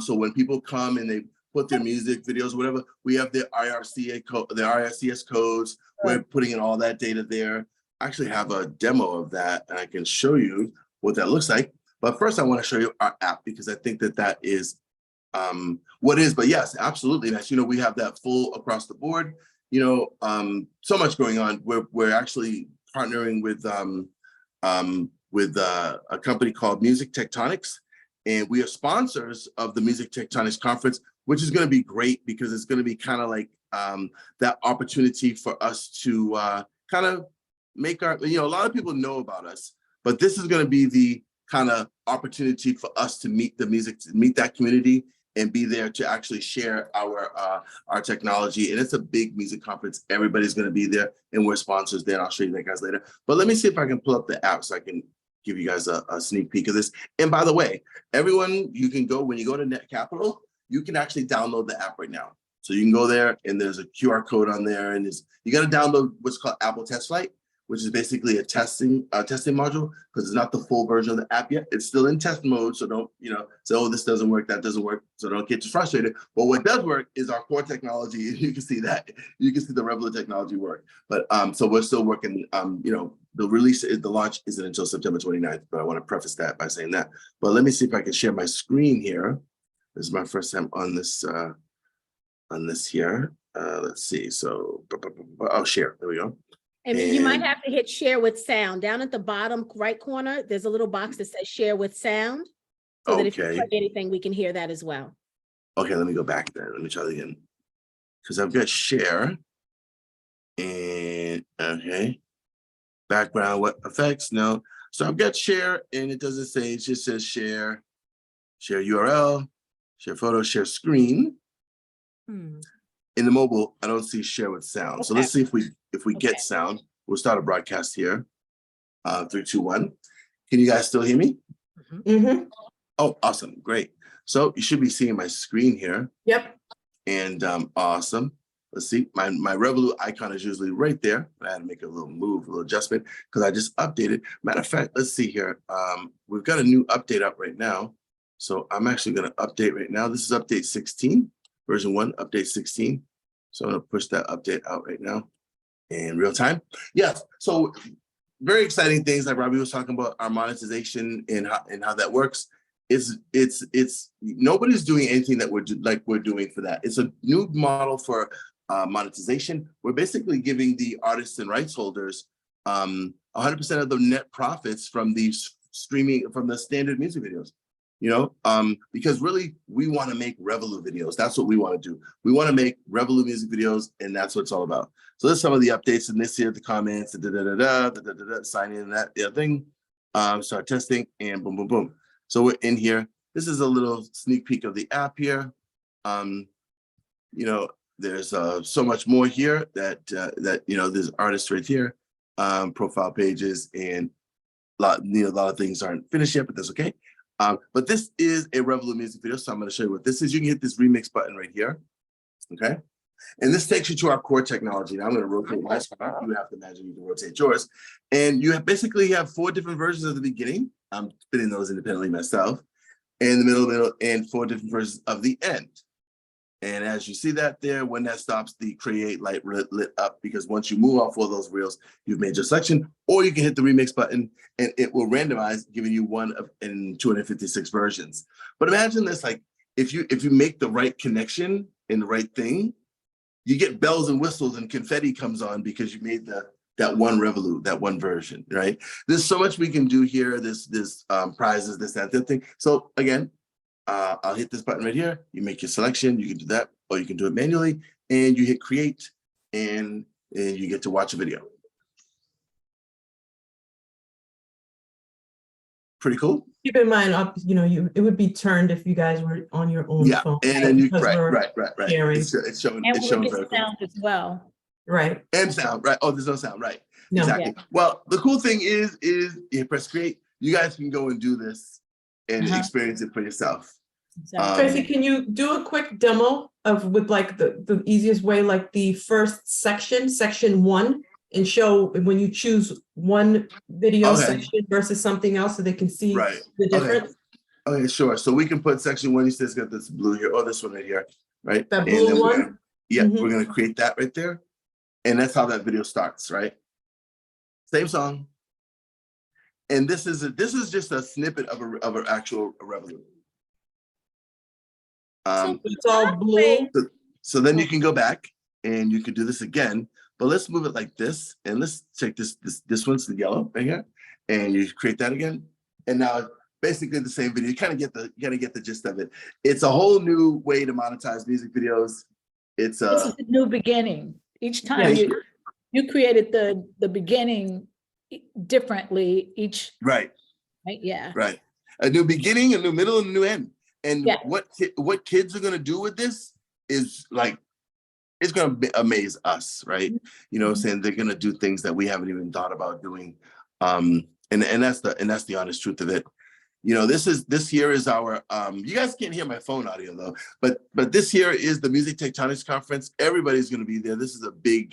So when people come and they put their music videos, whatever, we have their IRCA code, the IRCS codes. We're putting in all that data there. I actually have a demo of that, and I can show you what that looks like. But first, I want to show you our app, because I think that is what is. But yes, absolutely. As you know, we have that full across the board. You know, so much going on. We're actually partnering with with a company called Music Tectonics, and we are sponsors of the Music Tectonics conference, which is going to be great because it's going to be kind of like that opportunity for us to kind of make our, a lot of people know about us, but this is going to be the kind of opportunity for us to meet that community and be there to actually share our technology. And it's a big music conference. Everybody's going to be there, and we're sponsors there. And I'll show you that, guys, later. But let me see if I can pull up the app so I can give you guys a sneak peek of this. And by the way, everyone, you can go, when you go to Net Capital, you can actually download the app right now. So you can go there, and there's a QR code on there, and you got to download what's called Apple Test Flight, which is basically a testing module, because it's not the full version of the app yet. It's still in test mode, so don't say, oh, this doesn't work, that doesn't work, so don't get too frustrated. But what does work is our core technology. You can see that. You can see the Revohloo technology work. But so we're still working. The launch isn't until September 29th, but I want to preface that by saying that. But let me see if I can share my screen here. This is my first time on this here. Let's see. So I'll share. There we go. And you might have to hit share with sound. Down at the bottom right corner, there's a little box that says share with sound. So that if you play anything, we can hear that as well. Okay, let me go back there. Let me try that again. Because I've got share. And okay. Background, what effects? No. So I've got share, and it doesn't say, it just says share URL, share photo, share screen. In the mobile, I don't see share with sound. Okay. So let's see if we get sound. We'll start a broadcast here. 3, 2, 1. Can you guys still hear me? Mm-hmm. Oh, awesome. Great. So you should be seeing my screen here. Yep. And awesome. Let's see. My Revohloo icon is usually right there. I had to make a little move, a little adjustment, because I just updated. Matter of fact, let's see here. We've got a new update up right now. So I'm actually going to update right now. This is update 16, version 1, update 16. So I'm going to push that update out right now in real time. Yes. So very exciting things like Robbie was talking about, our monetization and how that works. It's nobody's doing anything that we're doing for that. It's a new model for monetization. We're basically giving the artists and rights holders 100% of the net profits from these streaming, from the standard music videos. Because really we want to make Revohloo videos. That's what we want to do. We want to make Revohloo music videos, and that's what it's all about. So there's some of the updates in this here, the comments, sign in, that thing, start testing, and boom, boom, boom. So we're in here. This is a little sneak peek of the app here. There's so much more here that there's artists right here, profile pages, and a lot of things aren't finished yet, but that's okay. But this is a Revohloo music video, so I'm going to show you what this is. You can hit this remix button right here, okay? And this takes you to our core technology. Now I'm going to rotate my screen. You have to imagine you can rotate yours. And you basically have 4 different versions of the beginning. I'm spinning those independently myself. And the middle, and 4 different versions of the end. And as you see that there, when that stops, the create light lit up, because once you move off 4 of those reels, you've made your selection, or you can hit the remix button and it will randomize, giving you one in 256 versions. But imagine this, like if you make the right connection in the right thing, you get bells and whistles and confetti comes on because you made that one Revohloo, that one version, right? There's so much we can do here. There's prizes, this, that thing. So again, I'll hit this button right here. You make your selection. You can do that, or you can do it manually, and you hit create, and you get to watch a video. Pretty cool. Keep in mind, it would be turned if you guys were on your own phone. And then you right. It's showing. And it's showing very cool. Sound as well. Right. And sound, right? Oh, there's no sound, right? No. Exactly. Yeah. Well, the cool thing is you press create. You guys can go and do this and experience it for yourself. Exactly. Tracy, can you do a quick demo with like the easiest way, like the first section 1, and show when you choose one video section versus something else, so they can see the difference? Okay, sure. So we can put section 1. You said it's got this blue here, or this one right here, right? That blue one? We're gonna create that right there, and that's how that video starts, right? Same song, and this is just a snippet of an actual Revohloo. It's all blue. So then you can go back and you can do this again, but let's move it like this, and let's take this one's the yellow right here, and you create that again. And now basically the same video. You kind of get the gist of it. It's a whole new way to monetize music videos. This is a new beginning. Each time you created the beginning differently each. Right. Yeah. Right. A new beginning, a new middle, and a new end. And what kids are going to do with this is like, it's going to amaze us, right? You know what I'm saying? They're going to do things that we haven't even thought about doing. And that's the honest truth of it. You know, this year is our, you guys can't hear my phone audio though, but this year is the Music Tectonics Conference. Everybody's going to be there. This is a big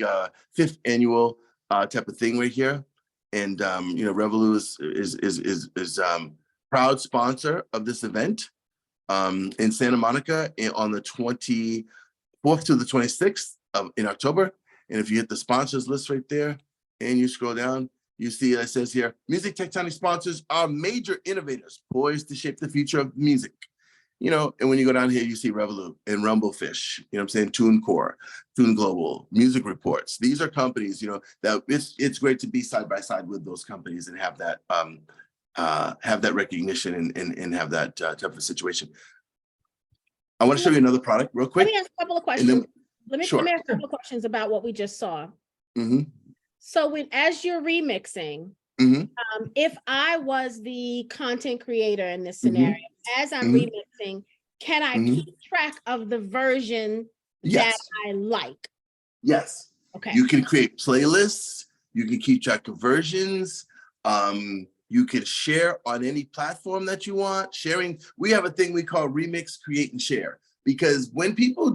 5th annual type of thing right here. And, you know, Revohloo is proud sponsor of this event in Santa Monica on the 24th to the 26th in October. And if you hit the sponsors list right there and you scroll down, you see it says here, Music Tectonic sponsors are major innovators poised to shape the future of music. You know, and when you go down here, you see Revohloo and Rumblefish, you know what I'm saying, TuneCore, Tune Global, Music Reports. These are companies, you know, that it's great to be side by side with those companies and have that recognition and have that type of situation. I want to show you another product real quick. Let me ask a couple of questions. Let me ask a couple of questions about what we just saw. So as you're remixing, if I was the content creator in this scenario, as I'm remixing, can I keep track of the version that I like? Yes. Okay. You can create playlists. You can keep track of versions. You can share on any platform that you want. Sharing, we have a thing we call remix, create, and share. Because when people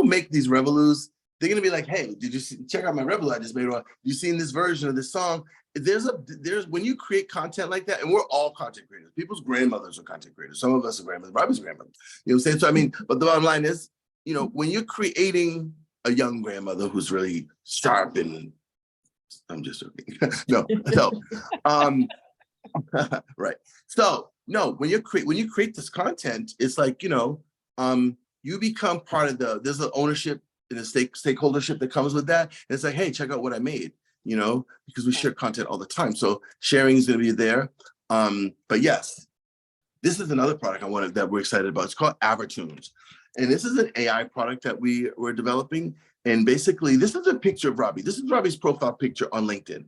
make these Revolooos, they're gonna be like, hey, did you check out my Revohloo I just made? You seen this version of this song? There's when you create content like that, and we're all content creators. People's grandmothers are content creators. Some of us are grandmothers. Robbie's grandmother. You know what I'm saying? So I mean, but the bottom line is, you know, when you're creating a young grandmother who's really sharp and I'm just joking. No, so right. So no, when you create this content, it's like, you know, you become part of there's an ownership and a stakeholdership that comes with that. And it's like, hey, check out what I made, you know, because we share content all the time. So sharing is going to be there. But yes, this is another product that we're excited about. It's called Avertunes. And this is an AI product that we're developing. And basically, this is a picture of Robbie. This is Robbie's profile picture on LinkedIn.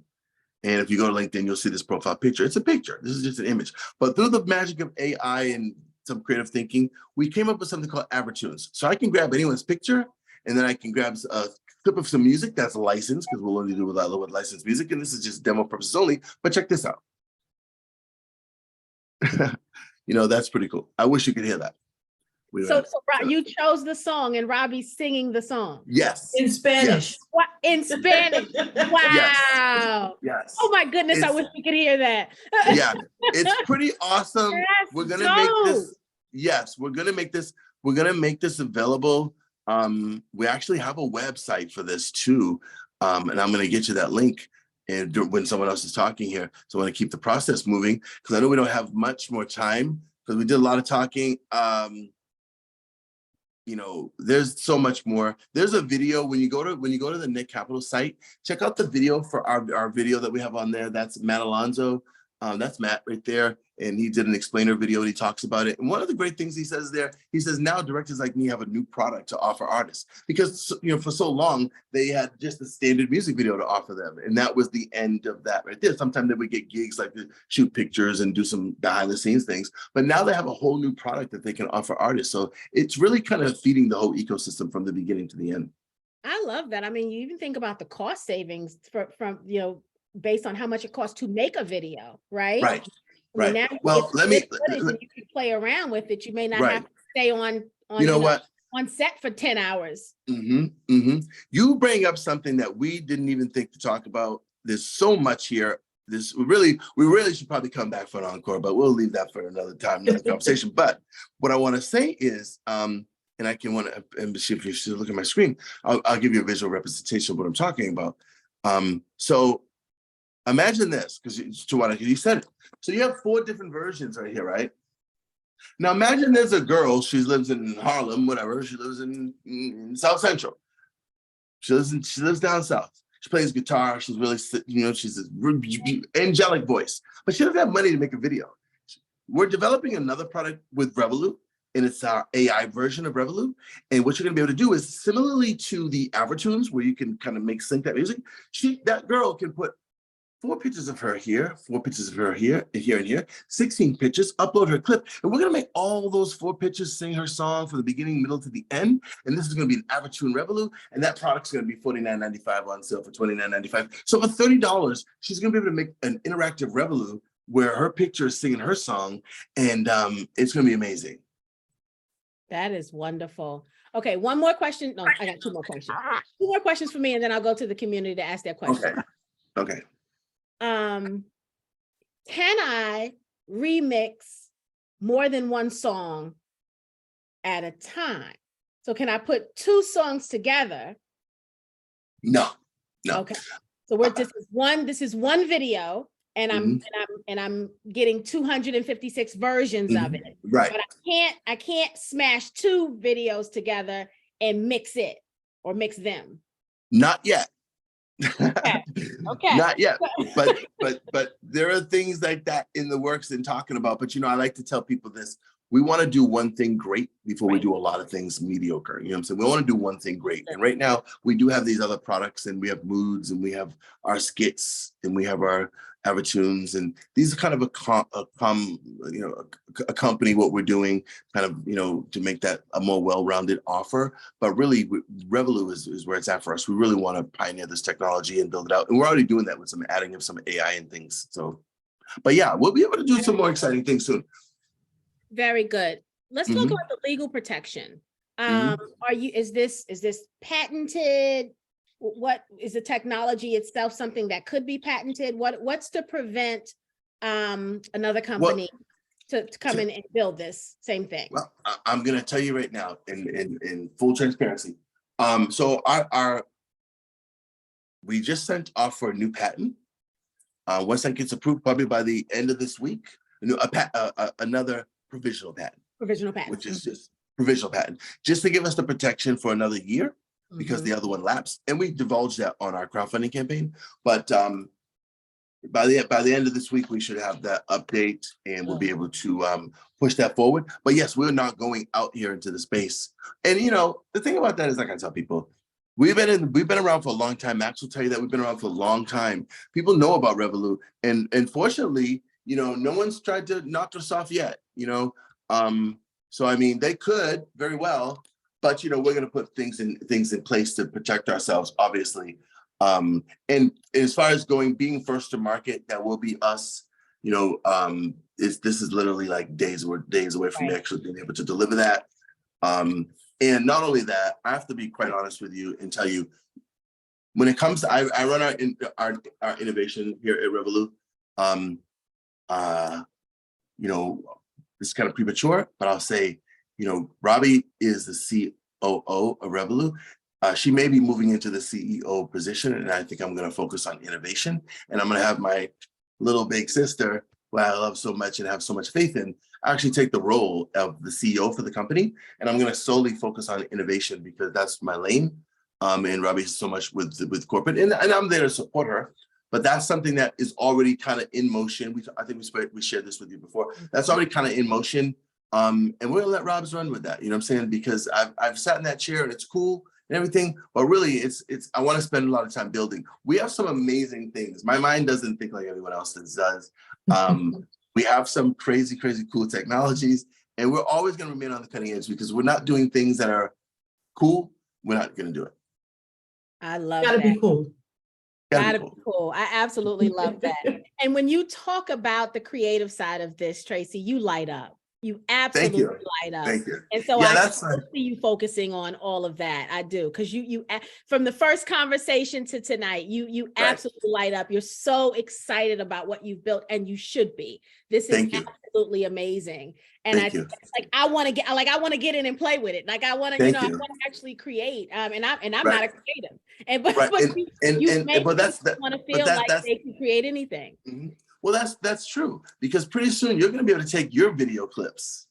And if you go to LinkedIn, you'll see this profile picture. It's a picture. This is just an image. But through the magic of AI and some creative thinking, we came up with something called Avertunes. So I can grab anyone's picture, and then I can grab a clip of some music that's licensed, because we'll only do with licensed music. And this is just demo purposes only. But check this out. You know, that's pretty cool. I wish you could hear that. So you chose the song and Robbie's singing the song. Yes. In Spanish. Yes. What? In Spanish. Wow. Yes. Oh my goodness, I wish we could hear that. Yeah, it's pretty awesome. We're gonna make this. Yes, we're gonna make this available. We actually have a website for this too. And I'm gonna get you that link and when someone else is talking here. So I want to keep the process moving because I know we don't have much more time because we did a lot of talking. You know, there's so much more. There's a video when you go to the Net Capital site, check out the video for our video that we have on there. That's Matt Alonso. That's Matt right there. And he did an explainer video and he talks about it. And one of the great things he says there, he says now directors like me have a new product to offer artists because, you know, for so long they had just a standard music video to offer them. And that was the end of that right there. Sometimes they would get gigs like to shoot pictures and do some behind the scenes things, but now they have a whole new product that they can offer artists. So it's really kind of feeding the whole ecosystem from the beginning to the end. I love that. I mean, you even think about the cost savings from, you know, based on how much it costs to make a video, right? Right. I mean, right. now Well, you can play around with it. You may not have to stay on set for 10 hours. You bring up something that we didn't even think to talk about. There's so much here. We really should probably come back for an encore, but we'll leave that for another time, another conversation. But what I want to say is, and if you should look at my screen, I'll give you a visual representation of what I'm talking about. So imagine this, because you said it. So you have 4 different versions right here, right? Now imagine there's a girl, she lives in Harlem, whatever. She lives in South Central. She lives down south. She plays guitar. She's really, she's a angelic voice, but she doesn't have money to make a video. We're developing another product with Revohloo, and it's our AI version of Revohloo. And what you're gonna be able to do is similarly to the Avatars, where you can kind of sync that music. That girl can put 4 pictures of her here, 4 pictures of her here, and here and here, 16 pictures, upload her clip, and we're gonna make all those 4 pictures sing her song from the beginning, middle to the end. And this is gonna be an Avatar in Revohloo, and that product's gonna be $49.95 on sale for $29.95. So for $30, she's gonna be able to make an interactive Revohloo where her picture is singing her song, and it's gonna be amazing. That is wonderful. Okay, one more question. No, I got 2 more questions. 2 more questions for me, and then I'll go to the community to ask their question. Okay. Can I remix more than one song at a time? So can I put 2 songs together? No. Okay. So this is one video, and I'm getting 256 versions of it. Right. But I can't smash 2 videos together and mix it or mix them. Not yet. Okay. Not yet, but there are things like that in the works and talking about. But I like to tell people this: we want to do one thing great before we do a lot of things mediocre. You know what I'm saying? We want to do one thing great. And right now we do have these other products, and we have moods, and we have our skits, and we have our Avatars, and these are kind of accompany what we're doing, kind of, to make that a more well-rounded offer. But really, Revohloo is where it's at for us. We really want to pioneer this technology and build it out. And we're already doing that with some adding of some AI and things. So, but yeah, we'll be able to do some more exciting things soon. Very good. Let's talk about the legal protection. Is this patented? What is the technology itself something that could be patented? What's to prevent another company to come in and build this same thing? Well, I'm going to tell you right now in full transparency. So we just sent off for a new patent. Once that gets approved, probably by the end of this week, another provisional patent. Provisional patent. Which is just provisional patent, just to give us the protection for another year, because the other one lapsed, and we divulged that on our crowdfunding campaign. But by the end of this week, we should have that update, and we'll be able to push that forward. But yes, we're not going out here into the space. And the thing about that is, like I tell people, we've been around for a long time. Max will tell you that we've been around for a long time. People know about Revohloo, and fortunately, no one's tried to knock us off yet. So I mean, they could very well, but we're going to put things in place to protect ourselves, obviously. And as far as being first to market, that will be us. This is literally like days away from actually being able to deliver that. And not only that, I have to be quite honest with you and tell you, when it comes to I run our innovation here at Revohloo. It's kind of premature, but I'll say, Robbie is the COO of Revohloo. She may be moving into the CEO position, and I think I'm going to focus on innovation. And I'm going to have my little big sister, who I love so much and have so much faith in, actually take the role of the CEO for the company. And I'm going to solely focus on innovation, because that's my lane. And Robbie's so much with corporate, and I'm there to support her. But that's something that is already kind of in motion. I think we shared this with you before. That's already kind of in motion. And we're gonna let Robs run with that. You know what I'm saying? Because I've sat in that chair, and it's cool and everything, but really it's I want to spend a lot of time building. We have some amazing things. My mind doesn't think like everyone else's does. We have some crazy cool technologies, and we're always going to remain on the cutting edge, because we're not doing things that are cool. We're not going to do it. I love that. Gotta be cool. Gotta be cool. I absolutely love that. And when you talk about the creative side of this, Tracy, you light up. You absolutely light up. Thank you. And so I see you focusing on all of that. I do, because you from the first conversation to tonight, you absolutely light up. You're so excited about what you've built, and you should be. This is absolutely amazing. And I want to get in and play with it. Like I want to, I want to actually create. And I'm not a creative. And but you make want to feel like they can create anything. Well, that's true, because pretty soon you're going to be able to take your video clips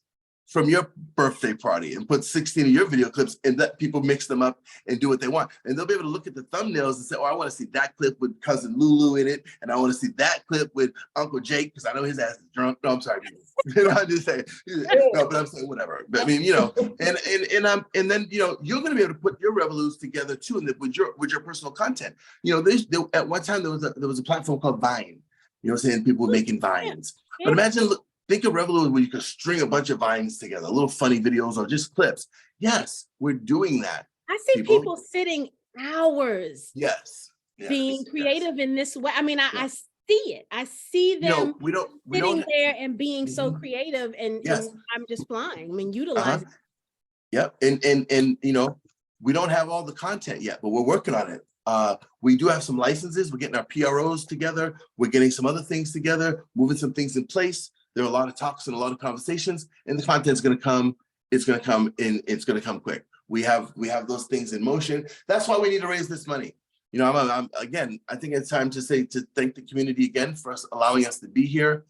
from your birthday party and put 16 of your video clips and let people mix them up and do what they want. And they'll be able to look at the thumbnails and say, oh, I want to see that clip with cousin Lulu in it. And I want to see that clip with Uncle Jake, because I know his ass is drunk. No, I'm sorry. I'm just saying, no, but I'm saying whatever. But I mean, you know, and then, you know, you're going to be able to put your Revoloo's together too, and with your personal content. You know, at one time there was a platform called Vine. You know what I'm saying? People were making Vines. But imagine, think of Revohloo where you could string a bunch of Vines together, little funny videos or just clips. Yes, we're doing that. I see people sitting hours. Yes. Being creative in this way. I mean, I see it. I see them sitting there and being so creative, and I'm just flying. I mean, utilize it. Yep. And you know, we don't have all the content yet, but we're working on it. We do have some licenses. We're getting our PROs together. We're getting some other things together, moving some things in place. There are a lot of talks and a lot of conversations, and the content's going to come. It's going to come in. It's going to come quick. We have those things in motion. That's why we need to raise this money. You know, I'm again, I think it's time to thank the community again for us allowing us to be here.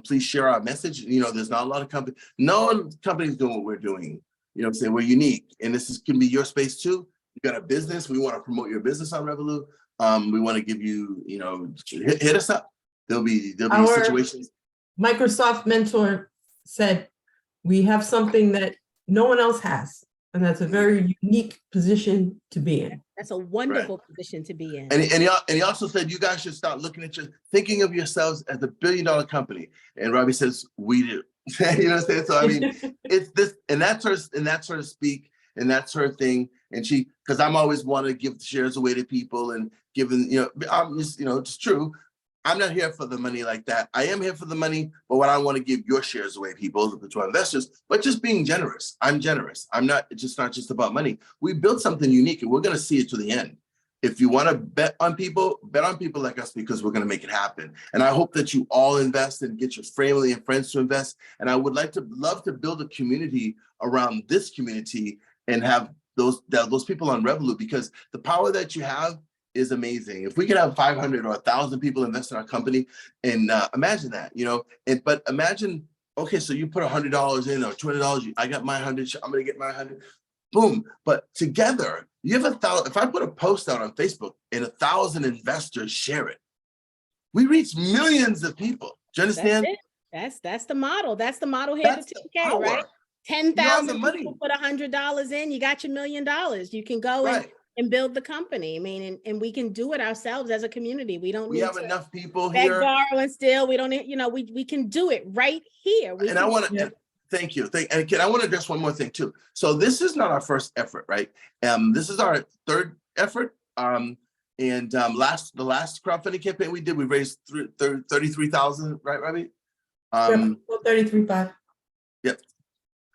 Please share our message. You know, there's not a lot of companies. No company's doing what we're doing. You know what I'm saying? We're unique, and this can be your space too. You got a business. We want to promote your business on Revohloo. We want to give you, you know, hit us up. There'll be situations. Microsoft mentor said, we have something that no one else has. And that's a very unique position to be in. That's a wonderful position to be in. And he also said, you guys should start looking at thinking of yourselves as a billion-dollar company. And Robbie says, we do. You know what I'm saying? So I mean, it's this, and that's her to speak, and that's her thing. And because I'm always want to give shares away to people and giving, you know, I'm just, you know, it's true. I'm not here for the money like that. I am here for the money, but what I want to give your shares away, people, to our investors, but just being generous. I'm generous. I'm not, it's not just about money. We built something unique, and we're going to see it to the end. If you want to bet on people like us, because we're going to make it happen. And I hope that you all invest and get your family and friends to invest. And I would love to build a community around this community and have those people on Revohloo, because the power that you have is amazing. If we could have 500 or 1,000 people invest in our company, and imagine that, you know, but imagine, okay, so you put $100 in or $20, I got my 100, I'm going to get my 100, boom. But together, you have 1,000. If I put a post out on Facebook and 1,000 investors share it, we reach millions of people. Do you understand? That's the model. That's the model here at 10K, right? 10,000 people put $100 in, you got your $1 million. You can go and build the company. I mean, and we can do it ourselves as a community. We don't need have to enough people beg, here. borrow, and steal. We don't need, you know, we can do it right here. I want to thank you. And I want to address one more thing too. So this is not our first effort, right? This is our third effort. The last crowdfunding campaign we did, we raised 33,000, right, Robbie? 33,500.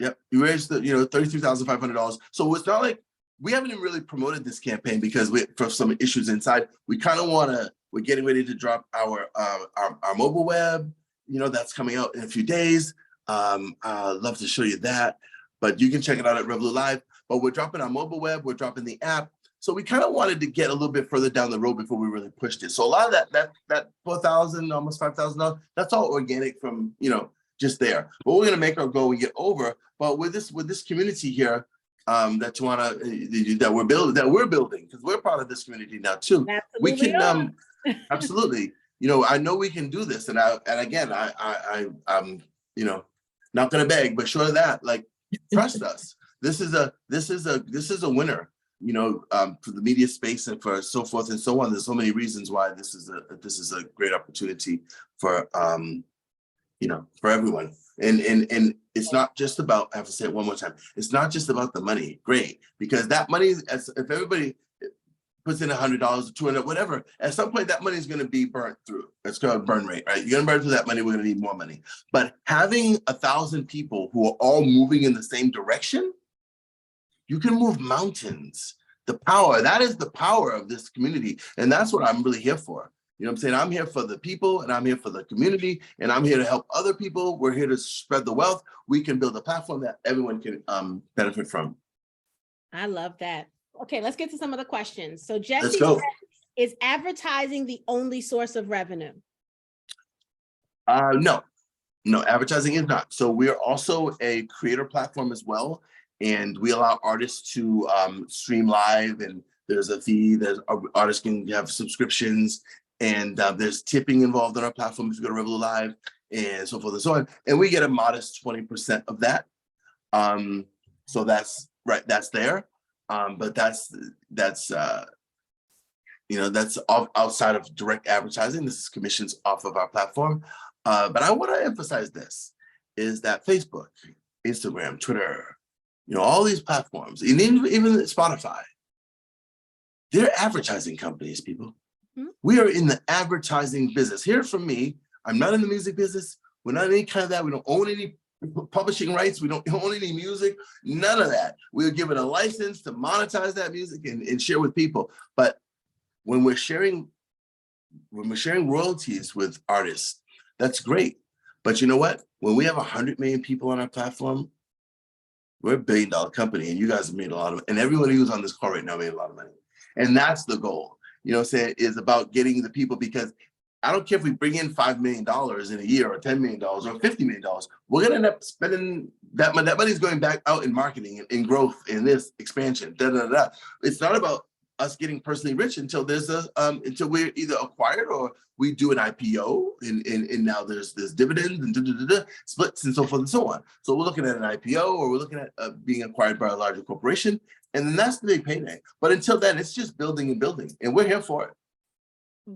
Yep. You raised $33,500. So it's not like we haven't even really promoted this campaign because for some issues inside, we kind of we're getting ready to drop our mobile web, you know, that's coming out in a few days. I'd love to show you that, but you can check it out at Revohloo Live. But we're dropping our mobile web, we're dropping the app. So we kind of wanted to get a little bit further down the road before we really pushed it. So a lot of that $4,000, almost $5,000, that's all organic from, you know, just there. But we're gonna make our goal and get over. But with this community here, that we're building, because we're part of this community now too. Absolutely we can absolutely, you know, I know we can do this. And again, I'm, you know, not gonna beg, but sure that, like, trust us. This is a winner, you know, for the media space and for so forth and so on. There's so many reasons why this is a great opportunity for you know, for everyone. And it's not just about, I have to say it one more time, it's not just about the money. Great, because that money, if everybody puts in $100 or $200, whatever, at some point that money is going to be burnt through. It's called burn rate, right? You're going to burn through that money. We're going to need more money. But having 1,000 people who are all moving in the same direction, you can move mountains. The power, that is the power of this community. And that's what I'm really here for. You know what I'm saying? I'm here for the people, and I'm here for the community, and I'm here to help other people. We're here to spread the wealth. We can build a platform that everyone can benefit from. I love that. Okay, let's get to some of the questions. So Jesse, let's go. Is advertising the only source of revenue? No, No, advertising is not. So we are also a creator platform as well. And we allow artists to stream live, and there's a fee. There's artists can have subscriptions, and there's tipping involved in our platform if you go to Revohloo Live, and so forth and so on. And we get a modest 20% of that. So that's right, that's there. But that's outside of direct advertising. This is commissions off of our platform. But I want to emphasize this, is that Facebook, Instagram, Twitter, all these platforms, and even Spotify, they're advertising companies, people. Mm-hmm. We are in the advertising business. Hear from me. I'm not in the music business. We're not in any kind of that. We don't own any publishing rights. We don't own any music, none of that. We're given a license to monetize that music and share with people. But when we're sharing royalties with artists, that's great. But you know what? When we have 100 million people on our platform, we're a $1 billion company, and you guys have made a lot of, and everyone who's on this call right now made a lot of money. And that's the goal, is about getting the people, because I don't care if we bring in $5 million in a year or $10 million or $50 million, we're going to end up spending that money. That money's going back out in marketing and growth in this expansion. It's not about us getting personally rich until there's until we're either acquired or we do an IPO, and now there's dividends and splits and so forth and so on. So we're looking at an IPO, or we're looking at being acquired by a larger corporation, and then that's the big payday. But until then, it's just building and building, and we're here for it.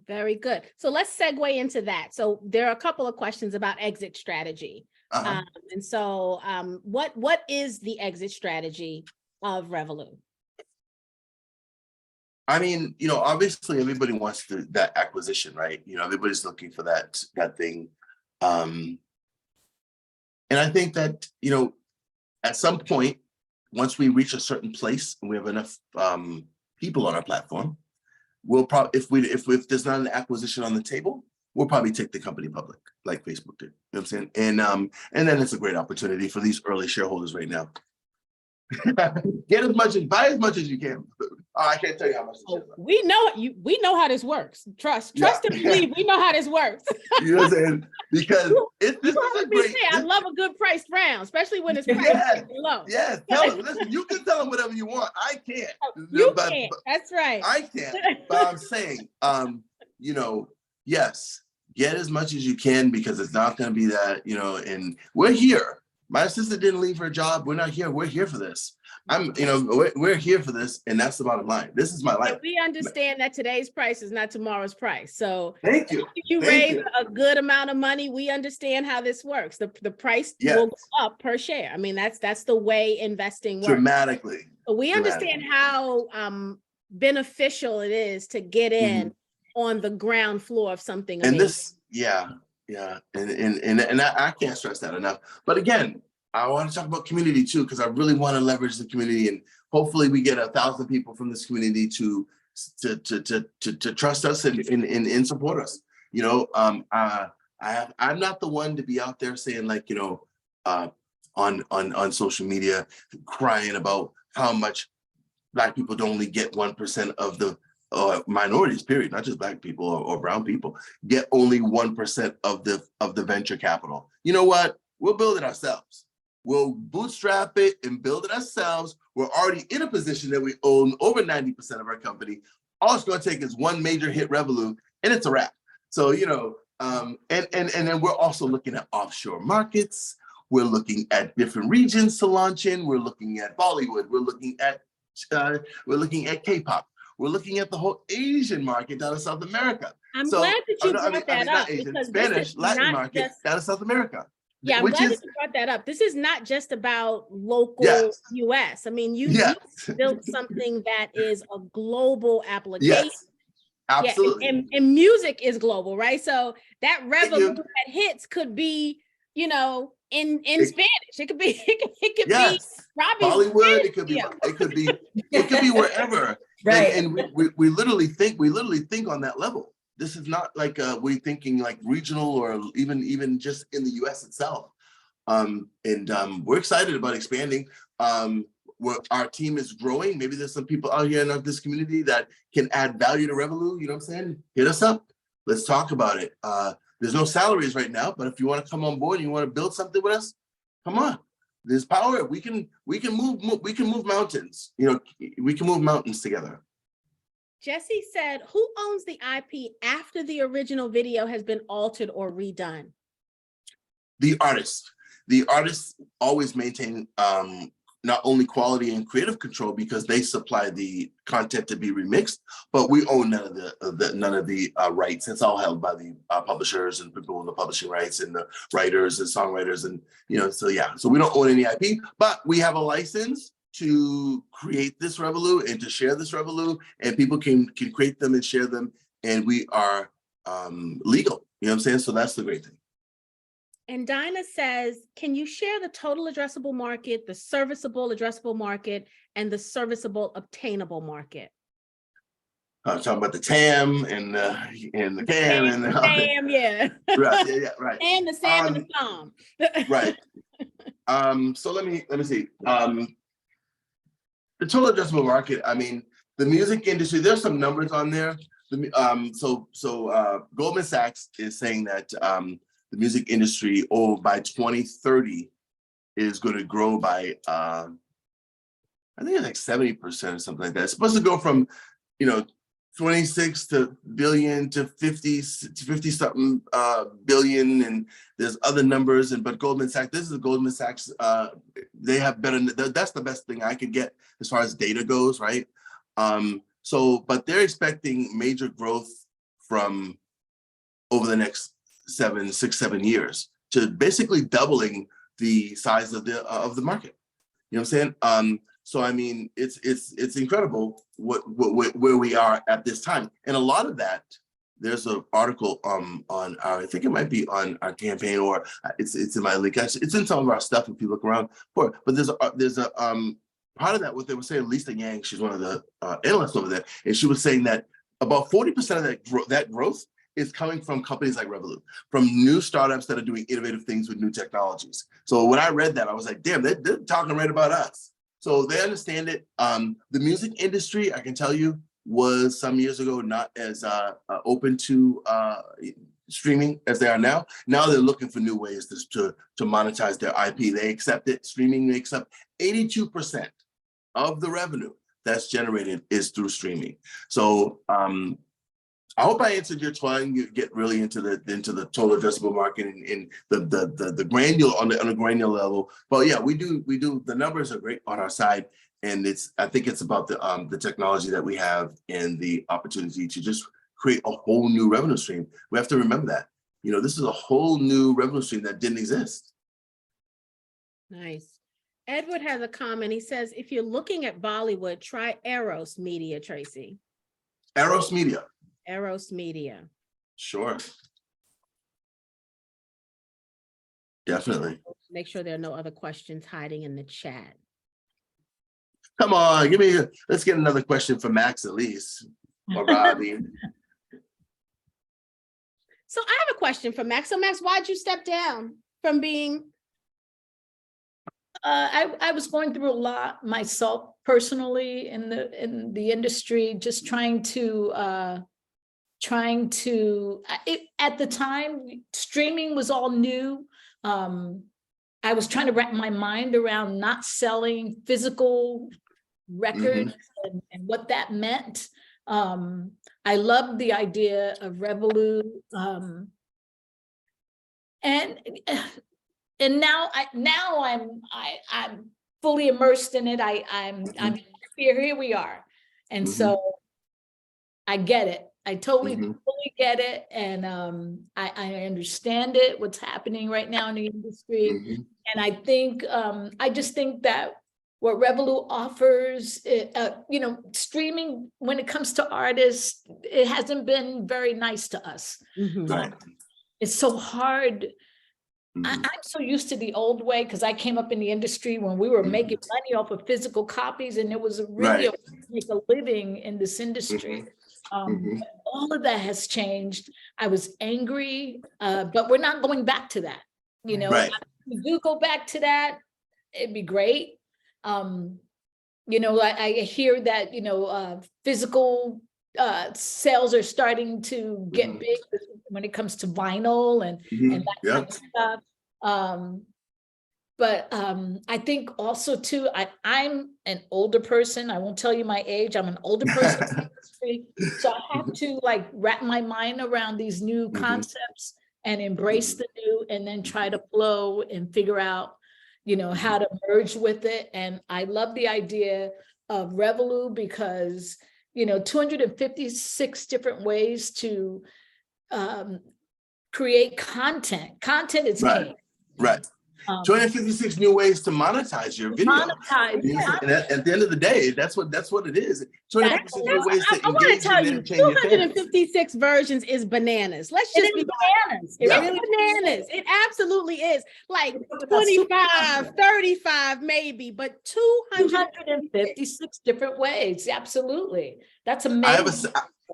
Very good. So let's segue into that. So there are a couple of questions about exit strategy. And so what is the exit strategy of Revohloo? I mean, obviously everybody wants that acquisition, right? Everybody's looking for that thing. And I think that, at some point, once we reach a certain place and we have enough people on our platform, we'll probably, if there's not an acquisition on the table, we'll probably take the company public like Facebook did. You know what I'm saying? And then it's a great opportunity for these early shareholders right now. Buy as much as you can. I can't tell you how much. We know how this works. Trust and believe. We know how this works. You know what I'm saying? Because this is a great. I love a good priced round, especially when it's priced low. Yes, tell them. Listen, you can tell them whatever you want. I can't. You can't. That's right. I can't. But I'm saying, yes, get as much as you can, because it's not going to be that, and we're here. My assistant didn't leave her job. We're not here. We're here for this. We're here for this, and that's the bottom line. This is my life. We understand that today's price is not tomorrow's price. So thank you. If you raise a good amount of money, we understand how this works. The price will go up per share. I mean, that's the way investing works. Dramatically. So we understand how beneficial it is to get in on the ground floor of something amazing. And this, and I can't stress that enough. But again, I want to talk about community too, because I really want to leverage the community, and hopefully we get 1,000 people from this community to trust us and support us. I'm not the one to be out there saying, like, on social media crying about how much Black people don't only get 1% of the minorities, period, not just Black people or brown people, get only 1% of the venture capital. You know what? We'll build it ourselves. We'll bootstrap it and build it ourselves. We're already in a position that we own over 90% of our company. All it's going to take is one major hit, Revohloo, and it's a wrap. So, and then we're also looking at offshore markets. We're looking at different regions to launch in. We're looking at Bollywood. We're looking at K-pop. We're looking at the whole Asian market down in South America. I'm glad that you brought that up. Asian, Spanish, Latin market down in South America. Yeah, I'm glad that you brought that up. This is not just about local US. I mean, you built something that is a global application. Yes, absolutely. Yeah, and music is global, right? So that Revohloo that hits could be, in Spanish. It could be be Robbie's Bollywood. It could be wherever. Right. And we literally think on that level. This is not like we're thinking like regional or even just in the US itself. We're excited about expanding. Our team is growing. Maybe there's some people out here in this community that can add value to Revohloo. You know what I'm saying? Hit us up. Let's talk about it. There's no salaries right now, but if you want to come on board and you want to build something with us, come on. There's power. We can move mountains. You know, we can move mountains together. Jesse said, who owns the IP after the original video has been altered or redone? The artist. The artists always maintain not only quality and creative control because they supply the content to be remixed, but we own none of the rights. It's all held by the publishers and people with the publishing rights and the writers and songwriters, and so yeah. So we don't own any IP, but we have a license to create this Revohloo and to share this Revohloo, and people can create them and share them, and we are legal. You know what I'm saying? So that's the great thing. And Dinah says, can you share the total addressable market, the serviceable addressable market, and the serviceable obtainable market? I'm talking about the TAM and the CAM and the SAM, yeah. Right, yeah, right. And the SAM and the SOM. Right. So let me see. The total addressable market, I mean, the music industry, there's some numbers on there. Goldman Sachs is saying that the music industry, by 2030 is going to grow by, I think it's like 70% or something like that. It's supposed to go from, 26 billion to 50 something billion, and there's other numbers. But Goldman Sachs, this is Goldman Sachs. They have better. That's the best thing I could get as far as data goes, right? But they're expecting major growth from over the next 7 years to basically doubling the size of the market. You know what I'm saying? So I mean, it's incredible where we are at this time, and a lot of that. There's an article on our, I think it might be on our campaign, or it's in my link. Actually, it's in some of our stuff if you look around for it. But there's a part of that. What they were saying, Lisa Yang, she's one of the analysts over there, and she was saying that about 40% of that growth is coming from companies like Revohloo, from new startups that are doing innovative things with new technologies. So when I read that, I was like, damn, they're talking right about us. So they understand it. The music industry, I can tell you, was some years ago not as open to streaming as they are now. Now they're looking for new ways to monetize their IP. They accept it. Streaming makes up 82% of the revenue that's generated is through streaming. So I hope I answered your question. You get really into the total addressable market and the granular on a granular level. But yeah, we do. The numbers are great on our side, and I think it's about the technology that we have and the opportunity to just create a whole new revenue stream. We have to remember that. This is a whole new revenue stream that didn't exist. Nice. Edward has a comment. He says, if you're looking at Bollywood, try Eros Media, Tracy. Eros Media. Eros Media. Sure. Definitely. Make sure there are no other questions hiding in the chat. Come on, let's get another question for Max at least, or Robbie. So I have a question for Max. So Max, why'd you step down from being? I was going through a lot myself personally in the industry, just trying to at the time, streaming was all new. I was trying to wrap my mind around not selling physical records and what that meant. I loved the idea of Revohloo. And now I'm fully immersed in it. I'm here we are. And so I get it. I totally fully get it. And I understand it, what's happening right now in the industry. And I think, I just think that what Revohloo offers, streaming, when it comes to artists, it hasn't been very nice to us. Right. It's so hard. I'm so used to the old way because I came up in the industry when we were making money off of physical copies, and it was really a way to make a living in this industry. All of that has changed. I was angry, but we're not going back to that. If we do go back to that, it'd be great. I hear that, physical sales are starting to get big when it comes to vinyl and that kind of stuff. But I think also too, I'm an older person. I won't tell you my age. I'm an older person in the industry. So I have to like wrap my mind around these new concepts and embrace the new, and then try to flow and figure out, you know, how to merge with it. And I love the idea of Revohloo because, you know, 256 different ways to create content. Content is king. Right. 256 new ways to monetize your video. Monetize, and at the end of the day, that's what it is. 256 new ways to engage and entertain your fans. 256 versions is bananas. Let's just be bananas. It's bananas. It absolutely is. Like 25, 35 maybe, but 256 different ways. Absolutely. That's amazing.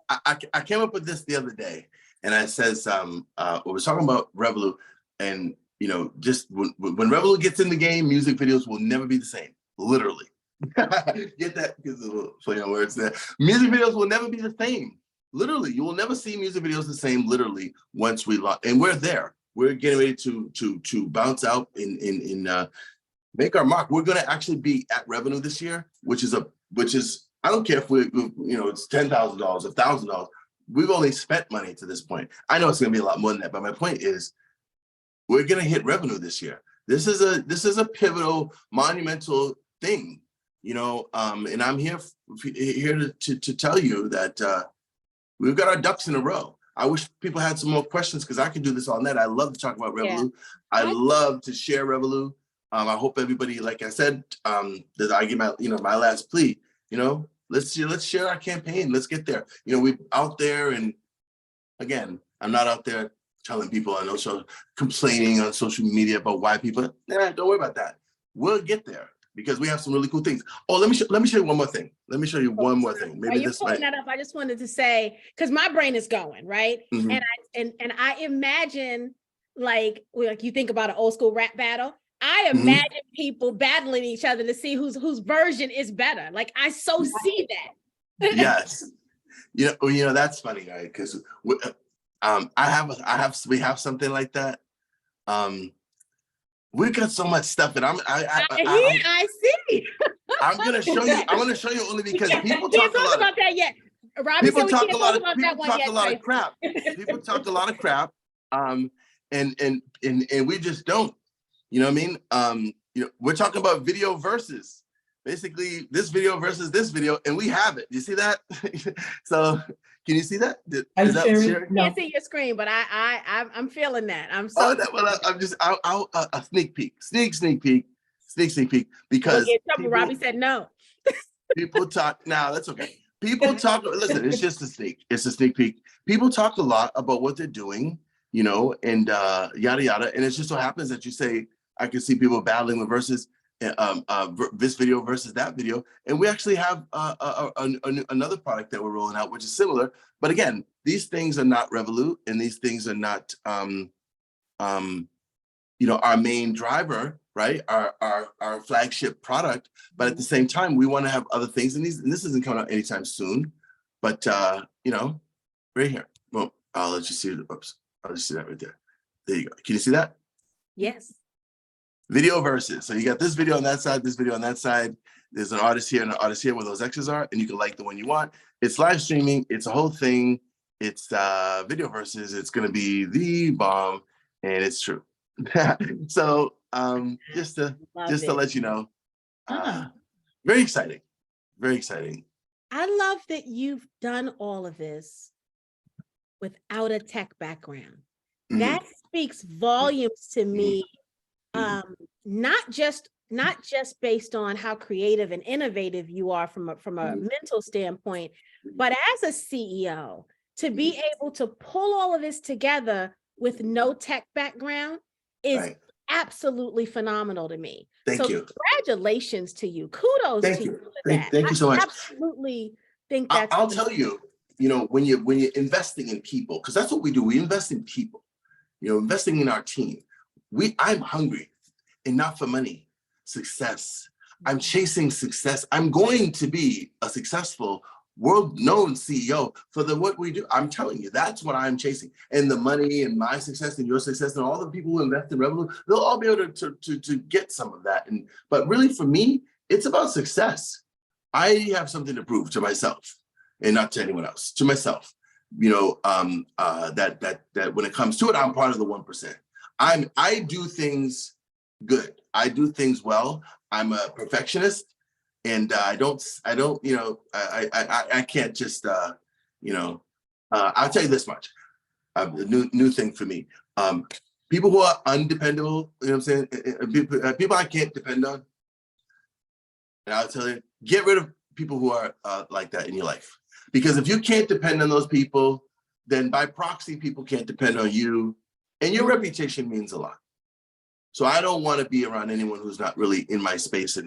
I came up with this the other day, and I says, we were talking about Revohloo, and you know, just when Revohloo gets in the game, music videos will never be the same. Literally. Get that? Because a little play on words there. Music videos will never be the same. Literally, you will never see music videos the same. Literally, once we launch, and we're there. We're getting ready to bounce out in make our mark. We're going to actually be at Revohloo this year, which is I don't care if we it's $10,000, $1,000. We've only spent money to this point. I know it's going to be a lot more than that, but my point is, we're going to hit Revohloo this year. This is a pivotal, monumental thing, you know. And I'm here to tell you that we've got our ducks in a row. I wish people had some more questions because I could do this all night. I love to talk about Revohloo. Yeah. I love to share Revohloo. I hope everybody, like I said, that I give my last plea. You know, let's share our campaign. Let's get there. You know, we're out there, and again, I'm not out there telling people and also complaining on social media about why people, don't worry about that. We'll get there because we have some really cool things. Oh, let me show you one more thing. Let me show you one more thing. Maybe this might. That up, I just wanted to say, because my brain is going, right? And I imagine like you think about an old school rap battle. I imagine people battling each other to see whose version is better. Like I so see that. Yes. You know, that's funny, right? Because we have something like that. We got so much stuff that I see. I'm gonna show you. I'm gonna show you only because people talk a lot about that yet. Robbie people said talk a lot of crap. People talk a lot of crap. And we just don't. You know what I mean? You know, we're talking about video versus basically this video versus this video, and we have it. You see that? So can you see that? Is that sharing? No. I can't see your screen, but I'm feeling that. I'm so. I'm just a sneak peek, sneak peek, because Robbie said no. People talk now. That's okay. People talk. Listen, it's just a sneak. It's a sneak peek. People talk a lot about what they're doing, you know, and yada yada. And it just so happens that you say, I can see people battling the verses, this video versus that video, and we actually have another product that we're rolling out, which is similar. But again, these things are not Revohloo, and these things are not, you know, our main driver, right? Our flagship product. But at the same time, we want to have other things, and this isn't coming out anytime soon. But you know, right here. Well, I'll let you see it. Oops, I'll just see that right there. There you go. Can you see that? Yes. Video versus. So you got this video on that side, this video on that side. There's an artist here and an artist here where those X's are, and you can like the one you want. It's live streaming. It's a whole thing. It's video versus. It's going to be the bomb, and it's true. So just to let you know, very exciting, very exciting. I love that you've done all of this without a tech background. That speaks volumes to me. Not just based on how creative and innovative you are from a mental standpoint, but as a CEO, to be able to pull all of this together with no tech background is absolutely phenomenal to me. Thank you. Congratulations to you. Kudos to you for that. Thank you so much. I absolutely think that's. I'll tell you, you know, when you're investing in people, because that's what we do. We invest in people. You know, investing in our team. I'm hungry, and not for money. Success. I'm chasing success. I'm going to be a successful world-known CEO for what we do. I'm telling you, that's what I'm chasing. And the money and my success and your success and all the people who invest in Revohloo, they'll all be able to get some of that. But really, for me, it's about success. I have something to prove to myself, and not to anyone else, to myself. That when it comes to it, I'm part of the 1%. I do things good. I do things well. I'm a perfectionist. And I can't just, I'll tell you this much, the new thing for me, people who are undependable, you know what I'm saying? People I can't depend on. And I'll tell you, get rid of people who are like that in your life. Because if you can't depend on those people, then by proxy, people can't depend on you. And your reputation means a lot. So I don't want to be around anyone who's not really in my space and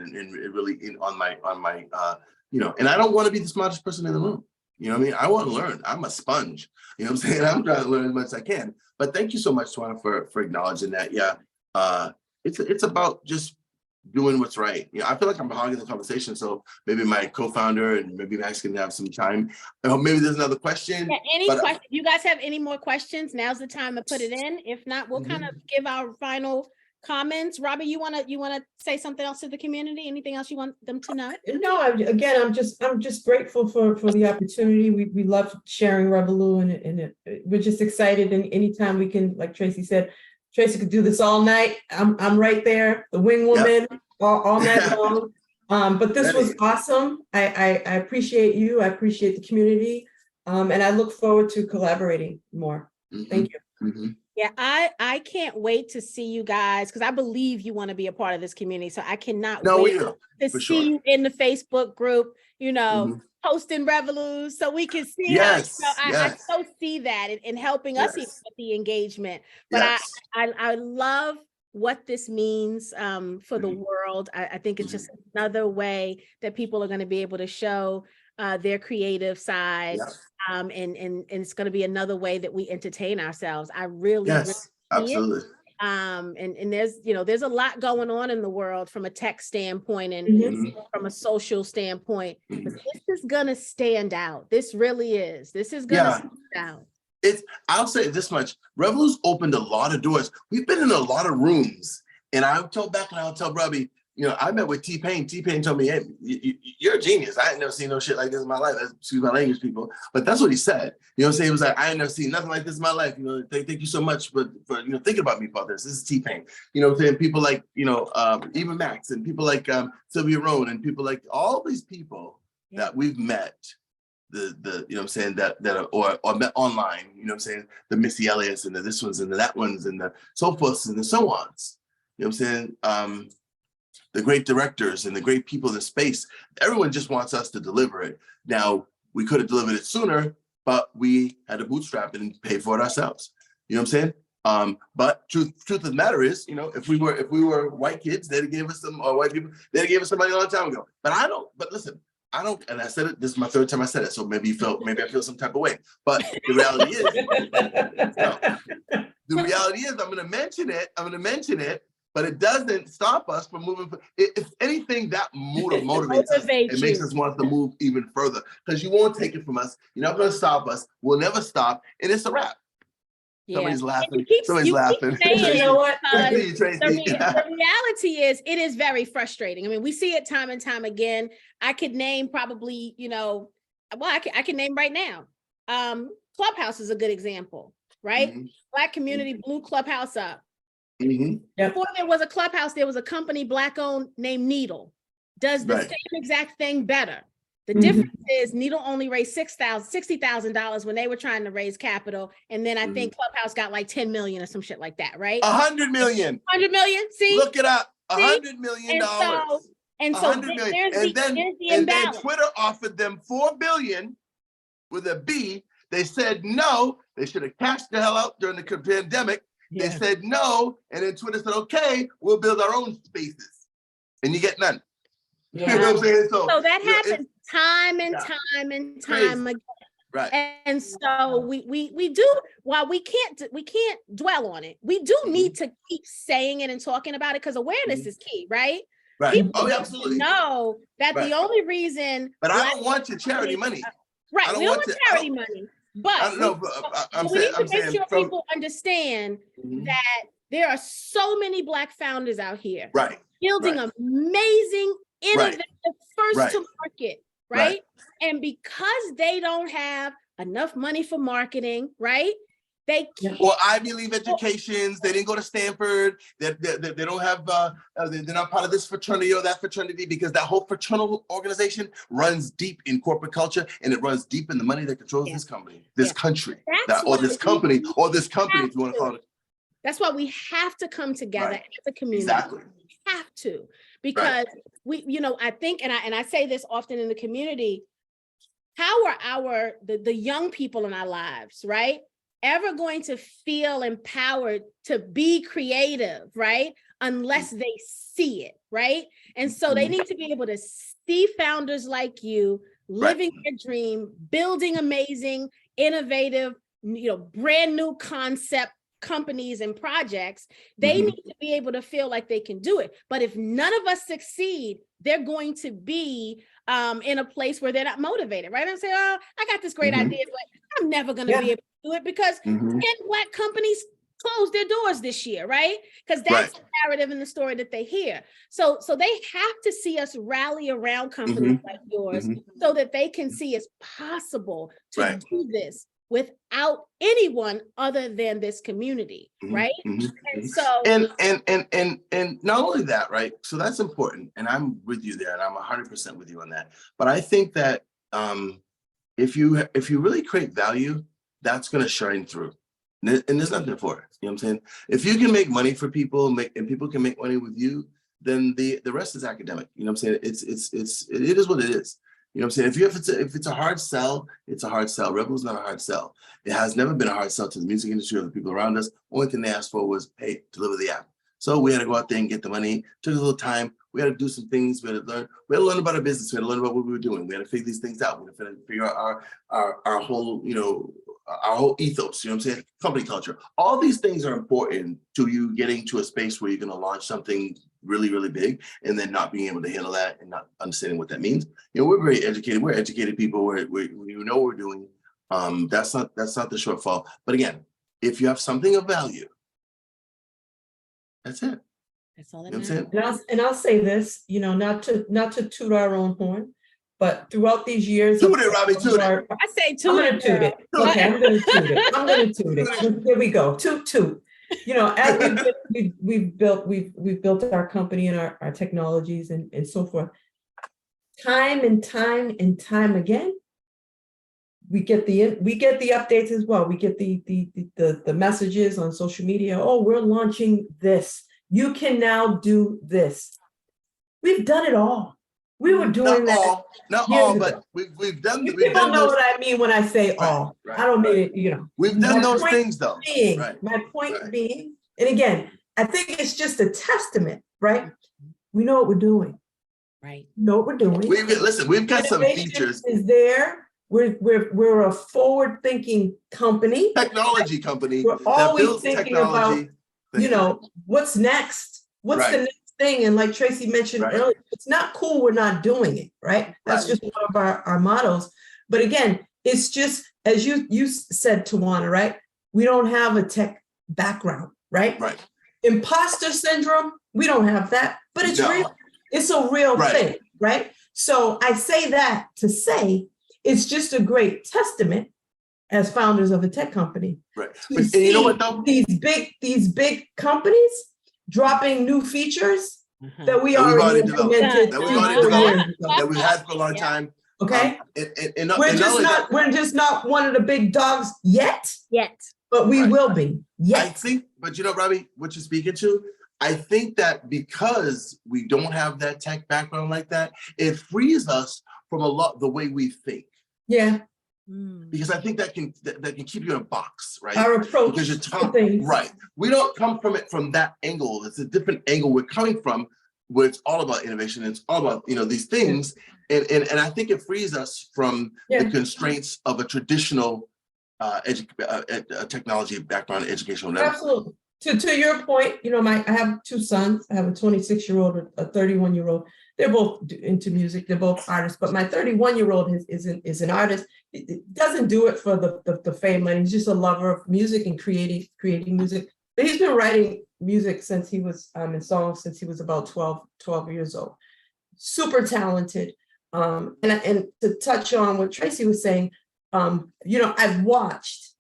really on my and I don't want to be the smartest person in the room. You know what I mean? I want to learn. I'm a sponge. You know what I'm saying? I'm trying to learn as much as I can. But thank you so much, Twana, for acknowledging that. Yeah, it's about just doing what's right. I feel like I'm hogging the conversation. So maybe my co-founder and maybe Max can have some time. Maybe there's another question. Yeah, question? You guys have any more questions? Now's the time to put it in. If not, we'll kind of give our final comments. Robbie, you wanna say something else to the community? Anything else you want them to know? No, I'm just grateful for the opportunity. We love sharing Revohloo, and we're just excited. And anytime we can, like Tracy said, Tracy could do this all night. I'm right there, the wing woman, all night long. But this was awesome. I appreciate you. I appreciate the community, and I look forward to collaborating more. Thank you. Yeah, I can't wait to see you guys, because I believe you want to be a part of this community. So I cannot wait to see you in the Facebook group, posting Revohloo, so we can see I so see that and helping us even with the engagement. But I love what this means for the world. I think it's just another way that people are going to be able to show their creative side. And it's going to be another way that we entertain ourselves. I really, really absolutely. And there's a lot going on in the world from a tech standpoint and from a social standpoint. But this is going to stand out. This really is. This is going to stand out. I'll say this much. Revohloo's opened a lot of doors. We've been in a lot of rooms, and I'll tell Robbie, I met with T-Pain. T-Pain told me, hey, you're a genius. I ain't never seen no shit like this in my life. Excuse my language, people. But that's what he said. You know what I'm saying? He was like, I ain't never seen nothing like this in my life. Thank you so much for thinking about me about this. This is T-Pain. You know what I'm saying? People like, even Max, and people like Sylvia Rohn, and people like all these people that we've met, you know what I'm saying, that or met online, you know what I'm saying, the Missy Elliott's and the this ones and the that ones and the so forths and the so ons. You know what I'm saying? The great directors and the great people in the space, everyone just wants us to deliver it. Now, we could have delivered it sooner, but we had to bootstrap it and pay for it ourselves. You know what I'm saying? But truth of the matter is, if we were white kids, they'd have gave us some, or white people, they'd have gave us some money a long time ago. But listen, I don't, and I said it, this is my third time I said it, so maybe I feel some type of way. But the reality is, I'm gonna mention it, but it doesn't stop us from moving. If anything, that motivates us. It makes us want to move even further, because you won't take it from us. You're not going to stop us. We'll never stop. And it's a wrap. Somebody's laughing. Somebody's laughing. You know what? The reality is, it is very frustrating. I mean, we see it time and time again. I could name probably, I can name right now. Clubhouse is a good example, right? Black community blew Clubhouse up. Before there was a Clubhouse, there was a company Black-owned named Needle. Does the same exact thing better. The difference is Needle only raised $60,000 when they were trying to raise capital, and then I think Clubhouse got like 10 million or some shit like that, right? 100 million. 100 million. See, look it up. $100 million. And so there's the imbalance. And then Twitter offered them $4 billion with a B. They said no. They should have cashed the hell out during the pandemic. They said no, and then Twitter said, okay, we'll build our own spaces. And you get none. You know what I'm saying? So that happens time and time again. Right. And so we do, while we can't dwell on it, we do need to keep saying it and talking about it, because awareness is key, right? Right. People absolutely. know that the only reason. But I don't want your charity money. Right. I don't We don't want want charity money, but I'm we need to make saying sure from, people understand that there are so many Black founders out here, right, building amazing, innovative, first to market, right? And because they don't have enough money for marketing, right? They can't. Or Ivy League educations, they didn't go to Stanford, they don't have, they're not part of this fraternity or that fraternity, because that whole fraternal organization runs deep in corporate culture, and it runs deep in the money that controls this company, this country, or this company, if you want to call it. That's why we have to come together as a community. Exactly. We have to, because we, I think, and I say this often in the community, how are the young people in our lives, right, ever going to feel empowered to be creative, right, unless they see it, right? And so they need to be able to see founders like you living their dream, building amazing, innovative, brand new concept companies and projects. They need to be able to feel like they can do it. But if none of us succeed, they're going to be in a place where they're not motivated, right? And say, oh, I got this great idea, but I'm never going to be able to do it because 10 Black companies closed their doors this year, right? Because that's the narrative and the story that they hear. So they have to see us rally around companies like yours so that they can see it's possible to do this without anyone other than this community, right? And so and not only that, right? So that's important, and I'm with you there, and I'm 100% with you on that. But I think that if you really create value, that's going to shine through, and there's nothing for it. You know what I'm saying? If you can make money for people, and people can make money with you, then the rest is academic. You know what I'm saying? It is what it is. You know what I'm saying? If it's a hard sell, it's a hard sell. Revohloo's not a hard sell. It has never been a hard sell to the music industry or the people around us. Only thing they asked for was, hey, deliver the app. So we had to go out there and get the money. Took a little time. We had to do some things. We had to learn about our business. We had to learn about what we were doing. We had to figure these things out. We had to figure out our whole, our whole ethos, you know what I'm saying? Company culture. All these things are important to you getting to a space where you're going to launch something really, really big, and then not being able to handle that and not understanding what that means. We're very educated. We're educated people. We know what we're doing. That's not the shortfall. But again, if you have something of value, that's it. That's all that matters. And I'll say this, not to toot our own horn, but throughout these years, toot it, Robbie, toot it. I say toot. I'm gonna toot it. Okay, I'm gonna toot it. Here we go. Toot. As we've built our company and our technologies and so forth. Time and time again, we get the updates as well. We get the messages on social media. Oh, we're launching this. You can now do this. We've done it all. We were doing not all, but we've done. People know what I mean when I say all. I don't mean it. We've done those things though. My point being, and again, I think it's just a testament, right? We know what we're doing. Right. We know what we're doing. We've got some features. Is there? We're a forward-thinking company. Technology company. We're always thinking about, what's next? What's the next thing? And like Tracy mentioned earlier, it's not cool we're not doing it, right? That's just one of our mottos. But again, it's just, as you said, Tawana, right? We don't have a tech background, right? Right. Imposter syndrome, we don't have that, but it's real. It's a real thing, right? So I say that to say it's just a great testament as founders of a tech company. Right. And you know what though? These big companies dropping new features that we already implemented, that we had for a long time. Okay. We're just not one of the big dogs yet. But we will be. Yes. I think, but Robbie, what you're speaking to, I think that because we don't have that tech background like that, it frees us from a lot the way we think. Yeah. Because I think that can keep you in a box, right? Our approach. Because you're talking right. We don't come from it from that angle. It's a different angle we're coming from, where it's all about innovation. It's all about these things, and I think it frees us from the constraints of a traditional technology background, educational network. Absolutely. to your point, you know, I have two sons. I have a 26-year-old, a 31-year-old. They're both into music. They're both artists. But my 31-year-old is an artist. It doesn't do it for the fame, and he's just a lover of music and creating music. But he's been writing music since he was in songs since he was about 12 years old. Super talented. And to touch on what Tracy was saying, you know, I've watched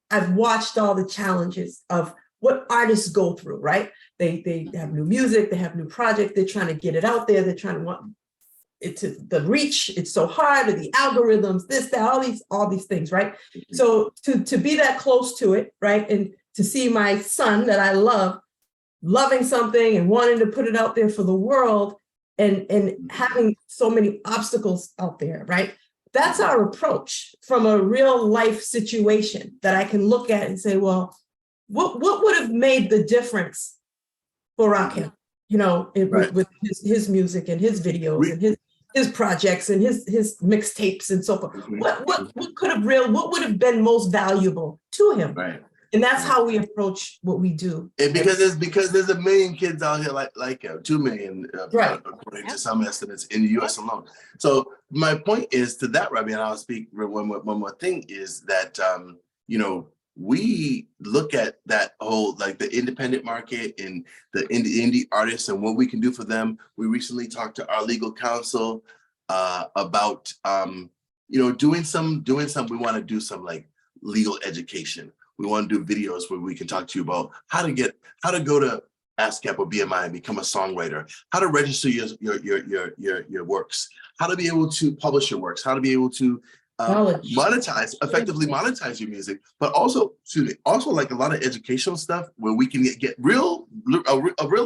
all the challenges of what artists go through, right? They have new music, they have new projects, they're trying to get it out there, they're trying to want it to the reach, it's so hard, or the algorithms, this, that, all these things, right? So to be that close to it, right? And to see my son that I love, loving something and wanting to put it out there for the world and having so many obstacles out there, right? That's our approach from a real life situation that I can look at and say, well, what would have made the difference for Rakim, you know, with his music and his videos and his projects and his mixtapes and so forth. What would have been most valuable to him? Right. And that's how we approach what we do. And because there's a million kids out here like 2 million, according to some estimates in the U.S. alone. So my point is to that, Robbie, and I'll speak one more thing is that you know, we look at that whole like the independent market and the indie artists and what we can do for them. We recently talked to our legal counsel about you know, doing some. We want to do some like legal education. We want to do videos where we can talk to you about how to go to ASCAP or BMI and become a songwriter, how to register your works, how to be able to publish your works, how to be able to effectively monetize your music, but also like a lot of educational stuff where we can get a real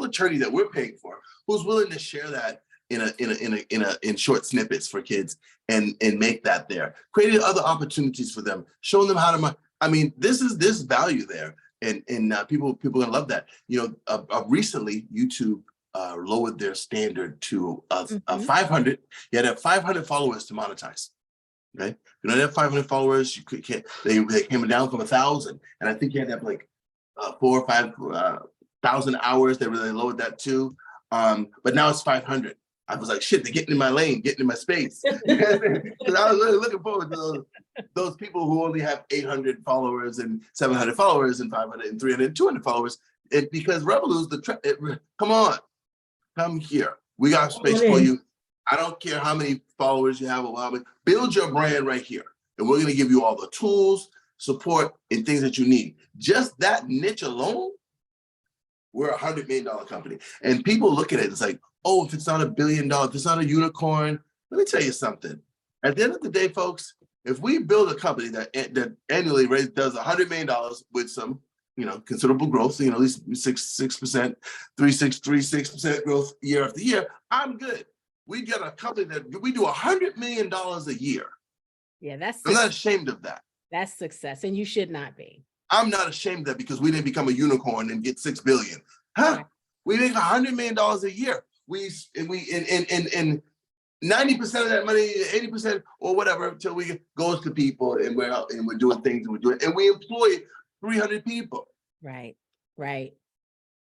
attorney that we're paying for who's willing to share that in short snippets for kids and make that there, creating other opportunities for them, showing them how to. I mean, this value there, and people are gonna love that. You know, recently YouTube lowered their standard to 500. You had to have 500 followers to monetize. Okay, if you don't have 500 followers, you can't. They came down from 1,000, and I think you had to have like 4,000 or 5,000 hours. They really lowered that too. But now it's 500. I was like, shit, they're getting in my lane, getting in my space. Because I was really looking forward to those people who only have 800 followers and 700 followers and 500 and 300 and 200 followers. Because Revohloo's come on, come here. We got space for you. I don't care how many followers you have or how many. Build your brand right here. And we're going to give you all the tools, support, and things that you need. Just that niche alone, we're a $100 million company. And people look at it, it's like, oh, if it's not $1 billion, if it's not a unicorn, let me tell you something. At the end of the day, folks, if we build a company that annually does $100 million with some, you know, considerable growth, you know, at least 6%, 3.6% growth year after year, I'm good. We get a company that we do $100 million a year. Yeah, I'm not ashamed of that. That's success, and you should not be. I'm not ashamed of that because we didn't become a unicorn and get 6 billion. Huh? Right. We make $100 million a year. We 90% of that money, 80% or whatever, until we goes to people and we're out and we're doing things and we employ 300 people. Right. You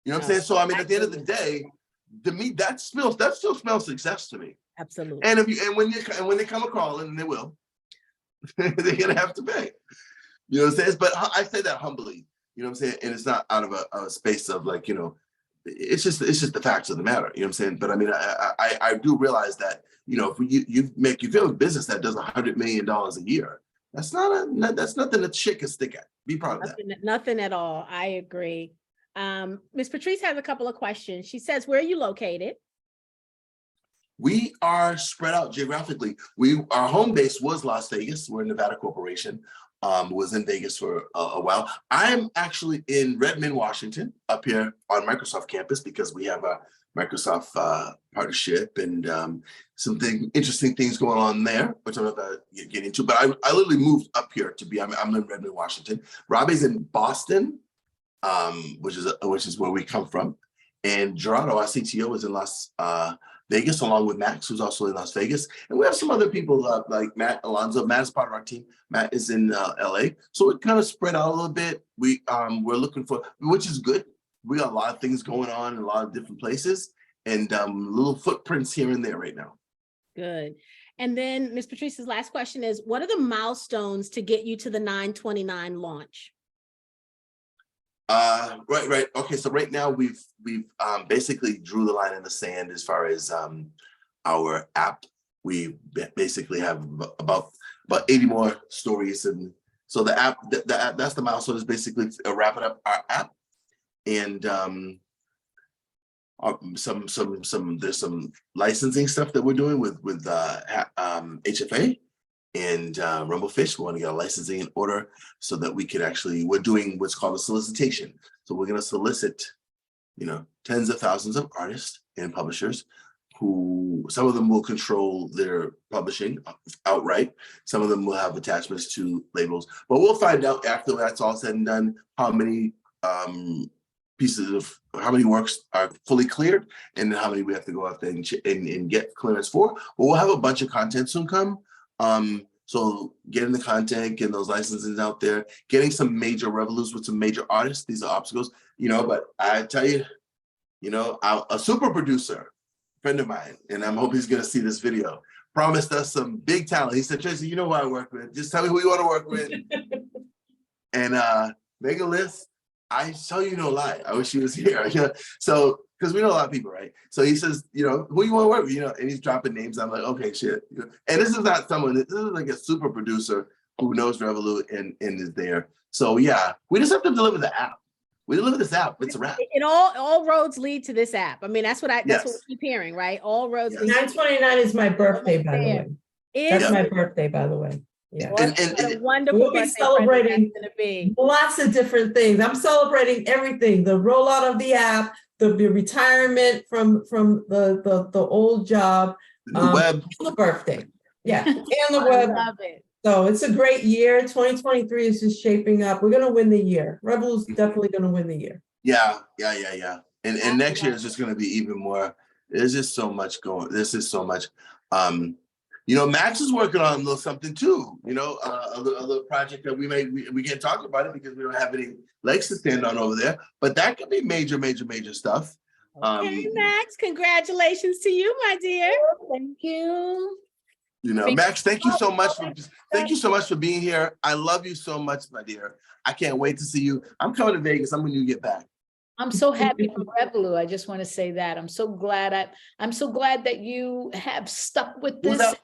know what I'm saying? So I mean, at the end of the day, to me, that still smells success to me. Absolutely. And when they come a crawling, and they will, they're gonna have to pay. You know what I'm saying? But I say that humbly. You know what I'm saying? And it's not out of a space of like, you know, it's just the facts of the matter. You know what I'm saying? But I mean, I do realize that, you know, if you feel a business that does $100 million a year, that's nothing that shit can stick at. Be proud of that. Nothing at all. I agree. Ms. Patrice has a couple of questions. She says, where are you located? We are spread out geographically. Our home base was Las Vegas. We're a Nevada corporation. Was in Vegas for a while. I'm actually in Redmond, Washington, up here on Microsoft campus because we have a Microsoft partnership and some interesting things going on there, which I'm not going to get into. But I literally moved up here to be. I'm in Redmond, Washington. Robbie's in Boston, which is where we come from, and Gerardo, our CTO, is in Las Vegas, along with Max, who's also in Las Vegas. And we have some other people like Matt Alonzo. Matt is part of our team. Matt is in LA. So it kind of spread out a little bit. We're looking for, which is good. we got a lot of things going on in a lot of different places, and little footprints here and there right now. Good. And then Ms. Patrice's last question is, what are the milestones to get you to the 9/29 launch? Right. Okay, so right now we've basically drew the line in the sand as far as our app. We basically have about 80 more stories, and so the app, that's the milestone, is basically wrapping up our app, and there's some licensing stuff that we're doing with HFA and Rumblefish. We want to get our licensing in order so that we can actually, we're doing what's called a solicitation. So we're going to solicit, tens of thousands of artists and publishers who, some of them will control their publishing outright. Some of them will have attachments to labels, but we'll find out after that's all said and done how many how many works are fully cleared, and then how many we have to go after and get clearance for. But we'll have a bunch of content soon come. So getting the content, getting those licenses out there, getting some major Revoloots with some major artists. These are obstacles, but I tell you, a super producer, friend of mine, and I'm hoping he's gonna see this video, promised us some big talent. He said, Tracy, you know who I work with. Just tell me who you want to work with. And make a list. I tell you no lie. I wish he was here. So, because we know a lot of people, right? So he says, who you want to work with, and he's dropping names. I'm like, okay, shit. And this is not someone, this is like a super producer who knows Revohloo and is there. So yeah, we just have to deliver the app. We deliver this app. It's a wrap. And all roads lead to this app. I mean, that's what what we keep hearing, right? All roads lead. 9/29 is my birthday, by the way. That's my birthday, by the way. Yeah. What a wonderful we'll be celebrating be. Lots of different things. I'm celebrating everything: the rollout of the app, the retirement from the old job, the web, and the birthday. Yeah, and the web. I love it. So it's a great year. 2023 is just shaping up. We're gonna win the year. Revohloo's definitely gonna win the year. Yeah. And next year is just gonna be even more. There's just so much going. There's just so much. Max is working on a little something too, a little project that we can't talk about it because we don't have any legs to stand on over there, but that could be major stuff. Okay, Max, congratulations to you, my dear. Thank you. Max, thank you so much for being here. I love you so much, my dear. I can't wait to see you. I'm coming to Vegas. I'm when you get back. I'm so happy for Revohloo. I just want to say that I'm so glad that you have stuck with this,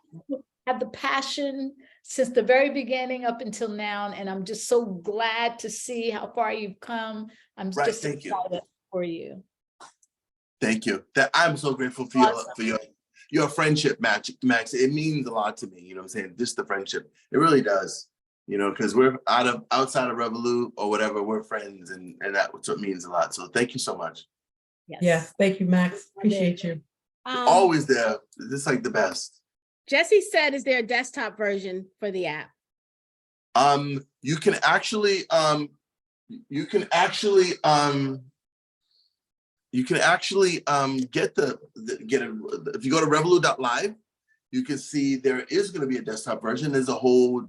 have the passion since the very beginning up until now, and I'm just so glad to see how far you've come. I'm just excited for you. Thank you. I'm so grateful for your friendship, Max. It means a lot to me. You know what I'm saying? Just the friendship. It really does. Because we're outside of Revohloo or whatever, we're friends, and that's what means a lot. So thank you so much. Yes, thank you, Max. Appreciate you. Always there. This is like the best. Jesse said, is there a desktop version for the app? You can actually get if you go to revohloo.live, you can see there is going to be a desktop version. There's a whole,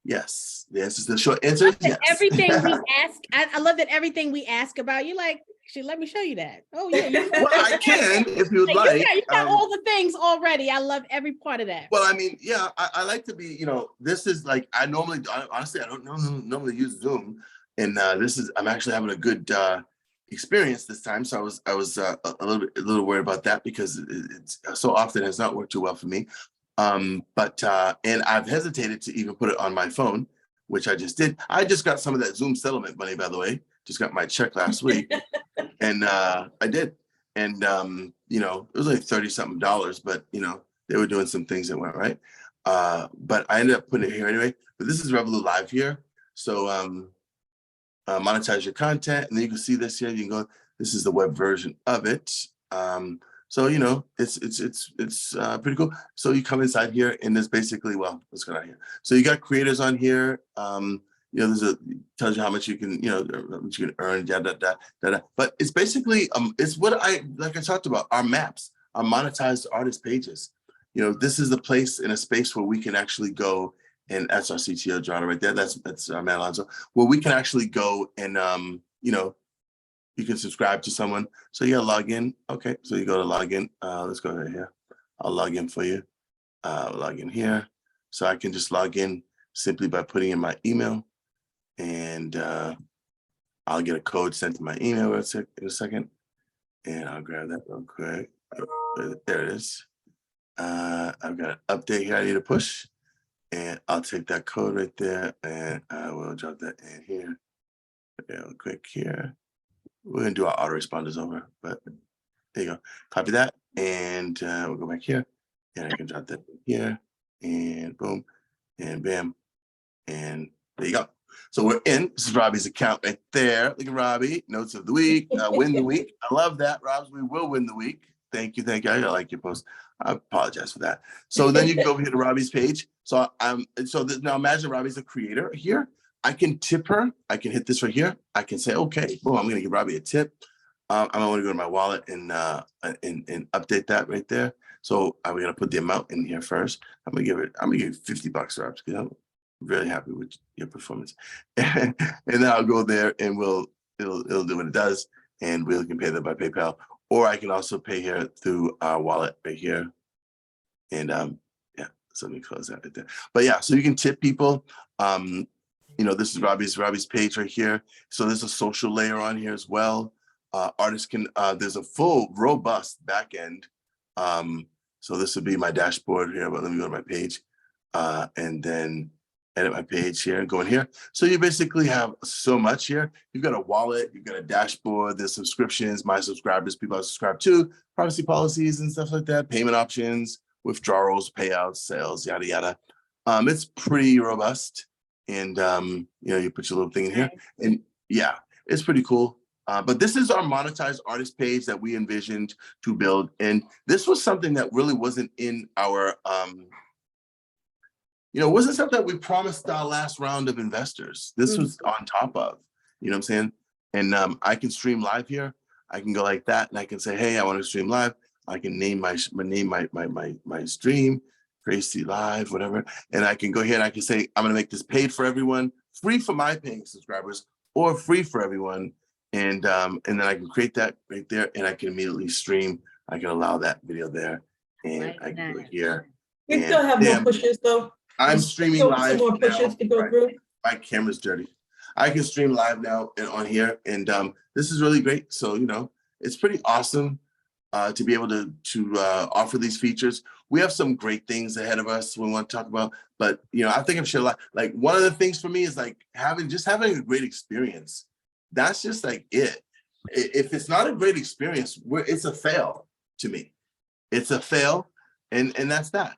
yes. The answer is the short answer. Yes. Everything we ask, I love that everything we ask about, you're like, actually, let me show you that. Oh yeah. Well, I can if you'd like. You got all the things already. I love every part of that. Well, I mean, yeah, I like to be, this is like, honestly, I don't normally use Zoom. And I'm actually having a good experience this time, so I was a little worried about that because it's so often has not worked too well for me. But I've hesitated to even put it on my phone, which I just did. I just got some of that Zoom settlement money, by the way. Just got my check last week, and I did. And it was like $30-something, but they were doing some things that went right. But I ended up putting it here anyway. But this is Revohloo Live here, so. Monetize your content, and then you can see this here. You can go. This is the web version of it. So it's pretty cool. So you come inside here, and there's basically let's go down here. So you got creators on here. There's tells you how much you can what you can earn. But it's basically it's what I talked about. Our maps, our monetized artist pages. This is the place in a space where we can actually go. And that's our CTO, John, right there. That's our man Alonzo, where we can actually go and you know, you can subscribe to someone. So you gotta log in. Okay, so you go to log in. Let's go right here. I'll log in for you. Log in here. So I can just log in simply by putting in my email, and I'll get a code sent to my email in a second. And I'll grab that real quick. There it is. I've got an update here I need to push. And I'll take that code right there and I will drop that in here. Real quick here. We're gonna do our autoresponders over, but there you go. Copy that, and we'll go back here, and I can drop that in here, and boom, and bam, and there you go. So we're in. This is Robbie's account right there. Look at Robbie. Notes of the week. Win the week. I love that, Robbs. We will win the week. Thank you. Thank you. I like your post. I apologize for that. So then you can go over here to Robbie's page. So now imagine Robbie's a creator here. I can tip her. I can hit this right here. I can say, okay, boom, I'm gonna give Robbie a tip. I'm gonna go to my wallet and update that right there. So I'm gonna put the amount in here first. I'm gonna give you $50, Robbs, because I'm really happy with your performance. And then I'll go there and it'll do what it does, and we can pay that by PayPal. Or I can also pay here through our wallet right here. And yeah, so let me close that right there. But yeah, so you can tip people. You know, this is Robbie's page right here. So there's a social layer on here as well. Artists can, there's a full robust back end. So this would be my dashboard here, but let me go to my page and then edit my page here and go in here. So you basically have so much here. You've got a wallet, you've got a dashboard, there's subscriptions, my subscribers, people I subscribe to, privacy policies and stuff like that, payment options, withdrawals, payouts, sales, yada, yada. It's pretty robust. And, you know, you put your little thing in here and yeah, it's pretty cool. But this is our monetized artist page that we envisioned to build. And this was something that really wasn't in our, you know, it wasn't something that we promised our last round of investors. This was on top of, you know what I'm saying? And I can stream live here. I can go like that and I can say, hey, I want to stream live. I can name my stream, Tracy Live, whatever. And I can go here and I can say, I'm going to make this paid for everyone, free for my paying subscribers, or free for everyone. And then I can create that right there and I can immediately stream. I can allow that video there and I can go here. We still have more pushes though. I'm streaming live more pushes to go through. My camera's dirty. I can stream live now and on here. And this is really great. So, you know, it's pretty awesome to be able to offer these features. We have some great things ahead of us we want to talk about, but you know, I think I'm sure like one of the things for me is like having a great experience. That's just like it. If it's not a great experience, it's a fail to me. It's a fail, and that's that.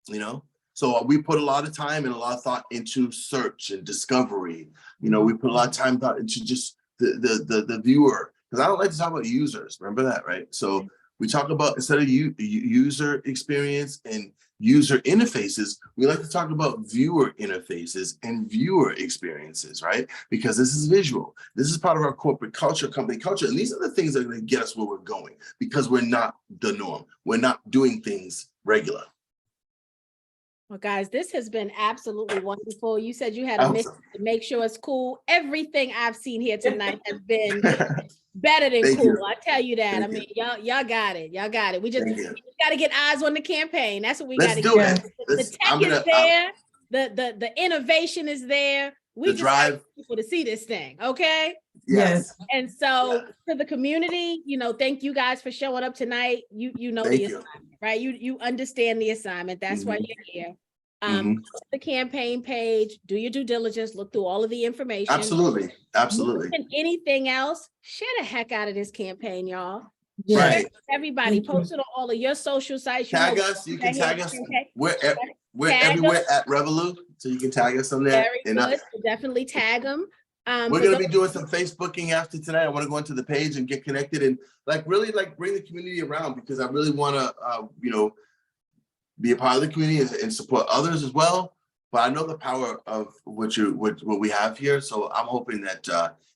You know, so we put a lot of time and a lot of thought into search and discovery. You know, we put a lot of time thought into just the viewer, because I don't like to talk about users. Remember that, right? So we talk about, instead of user experience and user interfaces, we like to talk about viewer interfaces and viewer experiences, right? Because this is visual. This is part of our corporate culture, company culture. And these are the things that are going to get us where we're going, because we're not the norm. We're not doing things regular. Well, guys, this has been absolutely wonderful. You said you had a mission to make sure it's cool. Everything I've seen here tonight has been better than cool. I tell you that. I mean, y'all got it. Y'all got it. We just got to get eyes on the campaign. That's what we got to do. The tech is there. The innovation is there. We just want people to see this thing. Okay. Yes. And so to the community, you know, thank you guys for showing up tonight. You know the assignment, right? You understand the assignment. That's why you're here. The campaign page, do your due diligence, look through all of the information. Absolutely. And anything else, share the heck out of this campaign, y'all. Right. Everybody, post it on all of your social sites. Tag us. You can tag us. We're everywhere at Revohloo, so you can tag us on there. Very good. So definitely tag them. We're going to be doing some Facebooking after tonight. I want to go into the page and get connected and really bring the community around, because I really want to, you know, be a part of the community and support others as well. But I know the power of what we have here. So I'm hoping that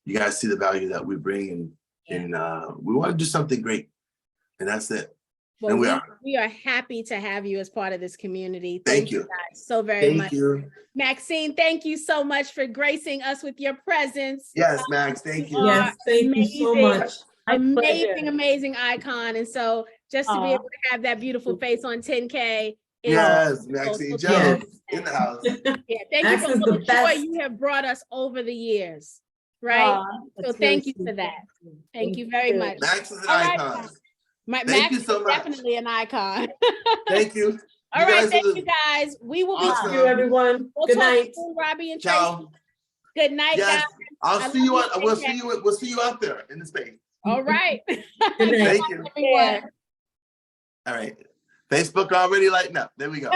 you guys see the value that we bring, and we want to do something great. And that's it. Well, And we are happy to have you as part of this community. Thank you guys so very much. Thank you. Maxine, thank you so much for gracing us with your presence. Yes, Max, thank you. Yes, thank you so much. Amazing icon. And so just to be able to have that beautiful face on 10K is Yes, Maxine Jones in the house. Yeah, thank you for all the joy you have brought us over the years. Right. So thank you for that. Thank you very much. Max is an icon. Max you so is much. definitely an icon. Thank you. All right, thank you guys. We will be Thank you, everyone. Good night. soon, Robbie and Ciao. Tracy. Good night, Yes, guys. I'll see you. We'll see you out there in the space. All right. Good night. Thank you. Everyone. All right. Facebook already lighting up. There we go.